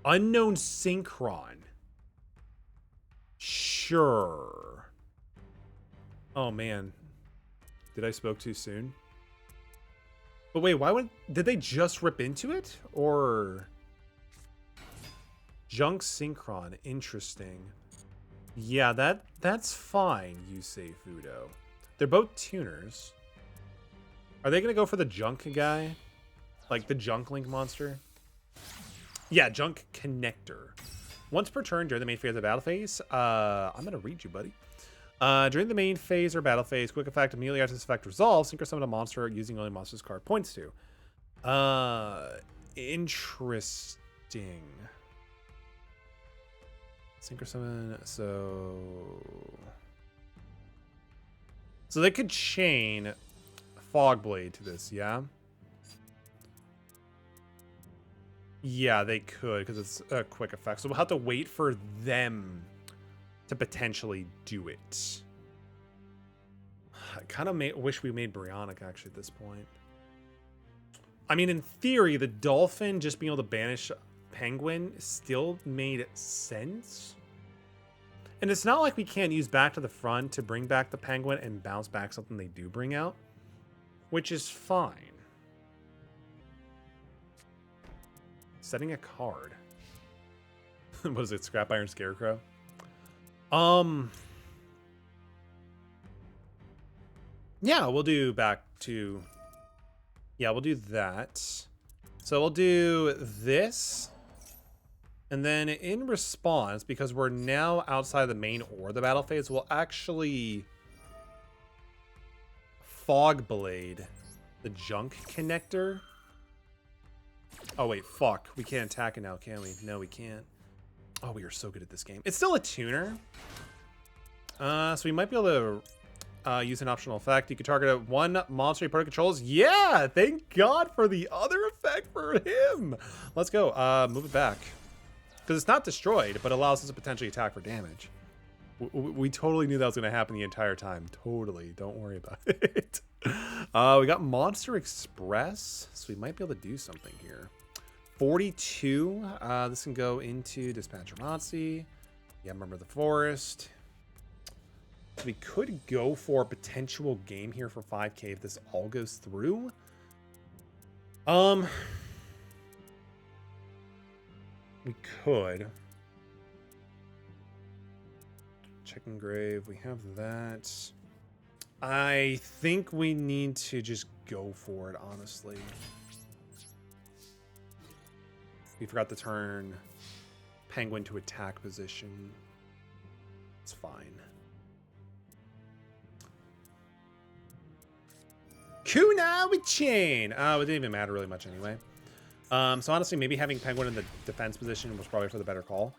Synchron. Sure. Oh, man. Did I spoke too soon? But wait, did they just rip into it? Or... Junk Synchron. Interesting. Yeah, that's fine, you say, Fudo. They're both tuners. Are they going to go for the junk guy? Like the junk link monster? Yeah, junk connector. Once per turn during the main phase of the battle phase, I'm going to read you, buddy. During the main phase or battle phase, quick effect immediately after this effect resolves, synchro summon a monster using only monster's card points to. Interesting. Synchro summon, so they could chain Fogblade to this, yeah? Yeah, they could, because it's a quick effect. So we'll have to wait for them to potentially do it. I kind of wish we made Brionic, actually, at this point. I mean, in theory, the Dolphin just being able to banish Penguin still made sense. And it's not like we can't use back to the front to bring back the Penguin and bounce back something they do bring out, which is fine. Setting a card. What is it? Scrap Iron Scarecrow? Yeah, we'll do back to... Yeah, we'll do that. So we'll do this. And then in response, because we're now outside the main or the battle phase, we'll actually Fogblade the junk connector. Oh, wait, fuck. We can't attack it now, can we? No, we can't. Oh, we are so good at this game. It's still a tuner. So we might be able to use an optional effect. You can target one monster your opponent controls. Yeah, thank God for the other effect for him. Let's go. Move it back. Because it's not destroyed, but allows us to potentially attack for damage. We totally knew that was going to happen the entire time. Totally. Don't worry about it. We got Monster Express, so we might be able to do something here. 42. This can go into Dispatcher Nazi. Yeah, Member of the Forest. We could go for a potential game here for 5k if this all goes through. We could. Check Engrave. We have that. I think we need to just go for it, honestly. We forgot to turn Penguin to attack position. It's fine. Kuna with Chain. It didn't even matter really much anyway. So honestly, maybe having Penguin in the defense position was probably for the better call.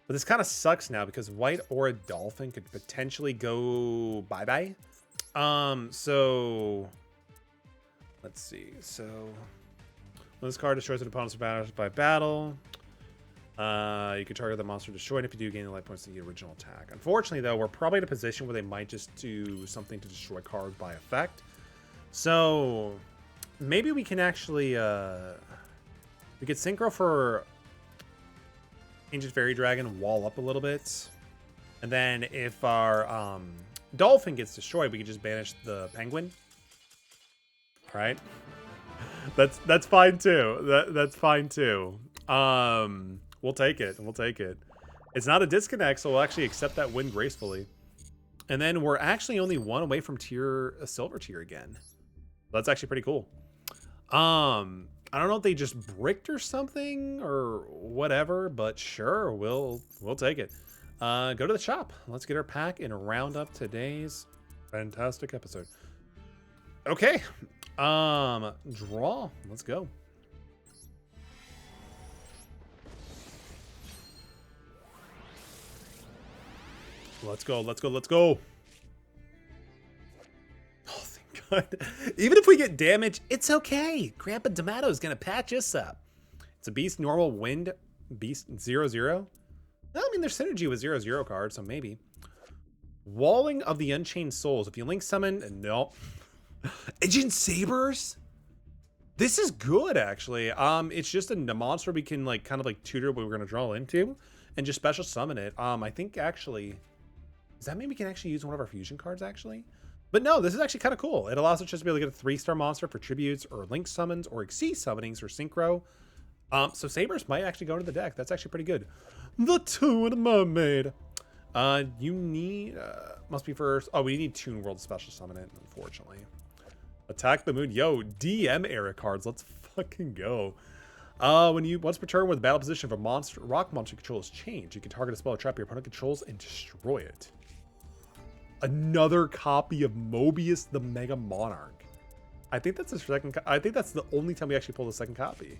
But this kind of sucks now because White or a Dolphin could potentially go bye-bye. So let's see. So when this card destroys an opponent's by battle, you can target the monster destroyed. If you do, gain the life points to the original attack. Unfortunately, though, we're probably in a position where they might just do something to destroy cards by effect. So maybe we can actually we could synchro for Ancient Fairy Dragon, wall up a little bit, and then if our Dolphin gets destroyed, we can just banish the Penguin. All right, that's fine too. That's fine too. We'll take it. We'll take it. It's not a disconnect, so we'll actually accept that win gracefully. And then we're actually only one away from a silver tier again. That's actually pretty cool. I don't know if they just bricked or something or whatever, but sure, we'll take it. Go to the shop. Let's get our pack and round up today's fantastic episode. Okay. Draw. Let's go. Let's go. Let's go. Let's go. Oh, thank God. Even if we get damage, it's okay. Grandpa D'Amato is going to patch us up. It's a beast, normal, wind, beast, 0/0. I mean, there's synergy with 0/0 cards, so maybe. Walling of the Unchained Souls. If you link summon, no. Agent Sabers? This is good, actually. It's just a monster we can like kind of like tutor what we're going to draw into and just special summon it. I think actually, does that mean we can actually use one of our fusion cards actually? But no, this is actually kind of cool. It allows us just to be able to get a 3-star monster for tributes or link summons or Xyz summonings or synchro. So Sabers might actually go to the deck. That's actually pretty good. The Toon Mermaid. You need, must be first. Oh, we need Toon World to special summon it, unfortunately. Attack the Moon. Yo, DM era cards. Let's fucking go. When you once per turn when the battle position of a monster, rock monster controls change, you can target a spell or trap your opponent controls and destroy it. Another copy of Mobius the Mega Monarch. I think that's the second. I think that's the only time we actually pull the second copy.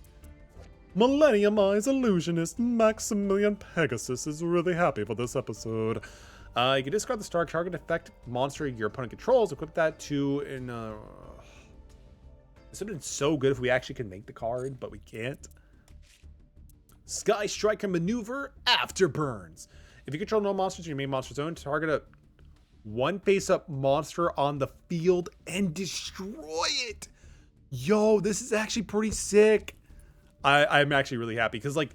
Millennium Eyes Illusionist Maximilian Pegasus is really happy for this episode. You can discard the star target effect monster your opponent controls. Equip that to in. This would have been so good if we actually could make the card, but we can't. Sky Striker Maneuver Afterburns. If you control no monsters in your main monster zone, target a one face-up monster on the field and destroy it. Yo, this is actually pretty sick. I'm actually really happy because like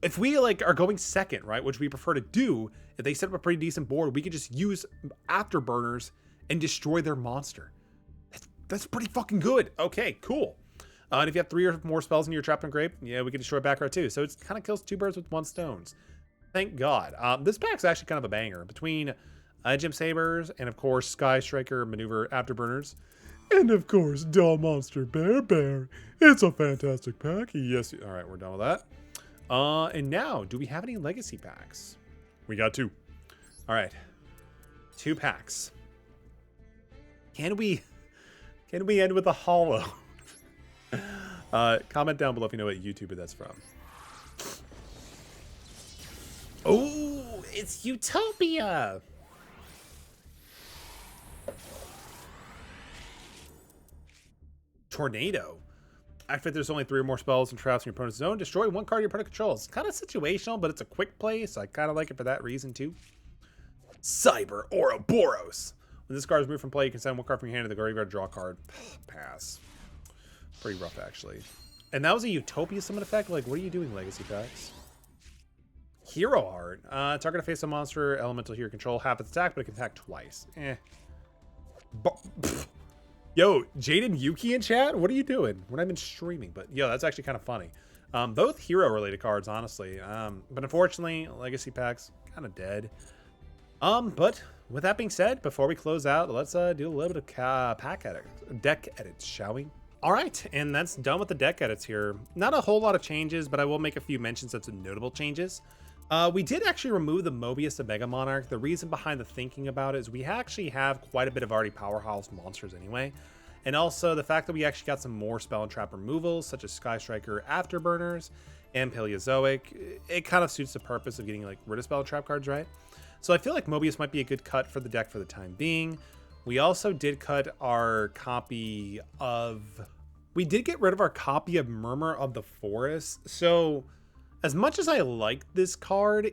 if we like are going second, right, which we prefer to do, if they set up a pretty decent board, we could just use afterburners and destroy their monster. That's pretty fucking good. Okay, cool. And if you have 3 or more spells in your trapped and grave, yeah, we can destroy back row too. So it kind of kills 2 birds with 1 stone. Thank God. This pack's actually kind of a banger between Gem Sabers and of course Sky Striker Maneuver Afterburners. And of course, Doll Monster Bear. It's a fantastic pack. Yes. All right, we're done with that. And now, do we have any legacy packs? We got 2. All right, 2 packs. Can we end with a hollow? Comment down below if you know what YouTuber that's from. Oh, it's Utopia. Tornado. After there's only 3 or more spells and traps in your opponent's zone, destroy 1 card your opponent controls. It's kind of situational, but it's a quick play, so I kind of like it for that reason too. Cyber Ouroboros. When this card is moved from play, you can send 1 card from your hand to the graveyard, draw a card. Pass. Pretty rough, actually. And that was a Utopia summon effect? Like, what are you doing, legacy packs? Hero Heart. Target a face a monster, elemental hero control, half its attack, but it can attack twice. Yo, Jaden Yuki in chat? What are you doing? We're not even streaming, but yo, that's actually kind of funny. Both hero-related cards, honestly. But unfortunately, legacy packs, kind of dead. But with that being said, before we close out, let's do a little bit of deck edits, shall we? All right, and that's done with the deck edits here. Not a whole lot of changes, but I will make a few mentions of some notable changes. We did actually remove the Mobius of Mega Monarch. The reason behind the thinking about it is we actually have quite a bit of already powerhouse monsters anyway. And also the fact that we actually got some more spell and trap removals, such as Sky Striker Afterburners and Paleozoic. It kind of suits the purpose of getting like rid of spell and trap cards, right? So I feel like Mobius might be a good cut for the deck for the time being. We also did cut our copy of... We did get rid of our copy of Murmur of the Forest. So as much as I like this card,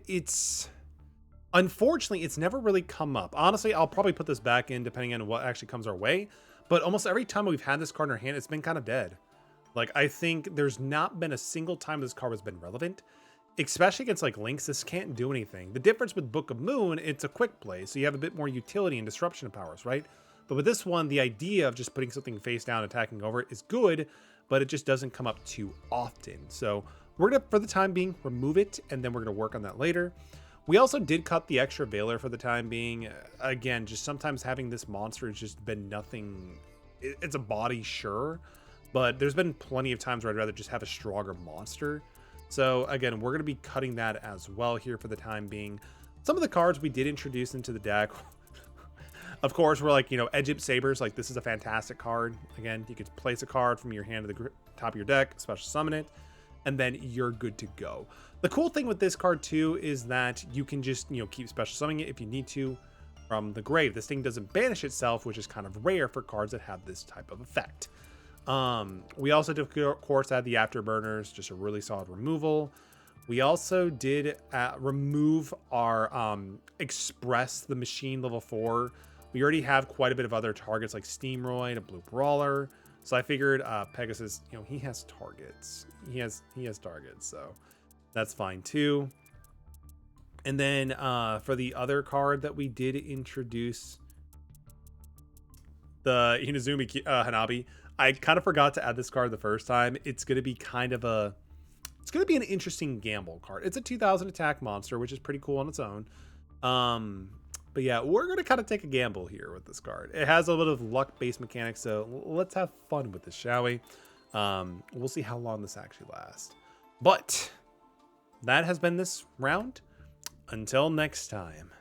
unfortunately, it's never really come up. Honestly, I'll probably put this back in depending on what actually comes our way. But almost every time we've had this card in our hand, it's been kind of dead. Like, I think there's not been a single time this card has been relevant. Especially against, like, Links, this can't do anything. The difference with Book of Moon, it's a quick play, so you have a bit more utility and disruption powers, right? But with this one, the idea of just putting something face down, attacking over it is good, but it just doesn't come up too often. So we're going to, for the time being, remove it, and then we're going to work on that later. We also did cut the extra Veiler for the time being. Again, just sometimes having this monster has just been nothing. It's a body, sure, but there's been plenty of times where I'd rather just have a stronger monster. So again, we're going to be cutting that as well here for the time being. Some of the cards we did introduce into the deck, of course, we're like, Egypt Sabers. Like, this is a fantastic card. Again, you could place a card from your hand to the top of your deck, special summon it, and then you're good to go. The cool thing with this card too is that you can just, keep special summoning it if you need to from the grave. This thing doesn't banish itself, which is kind of rare for cards that have this type of effect. We also did, of course, add the Afterburners, just a really solid removal. We also did remove our Express the Machine level 4. We already have quite a bit of other targets like Steamroid, a Blue Brawler. So I figured Pegasus, he has targets. He has targets, so that's fine too. And then for the other card that we did introduce, the Inazumi Hanabi, I kind of forgot to add this card the first time. It's going to be an interesting gamble card. It's a 2000 attack monster, which is pretty cool on its own. But yeah, we're going to kind of take a gamble here with this card. It has a little bit of luck-based mechanics, so let's have fun with this, shall we? We'll see how long this actually lasts. But that has been this round. Until next time.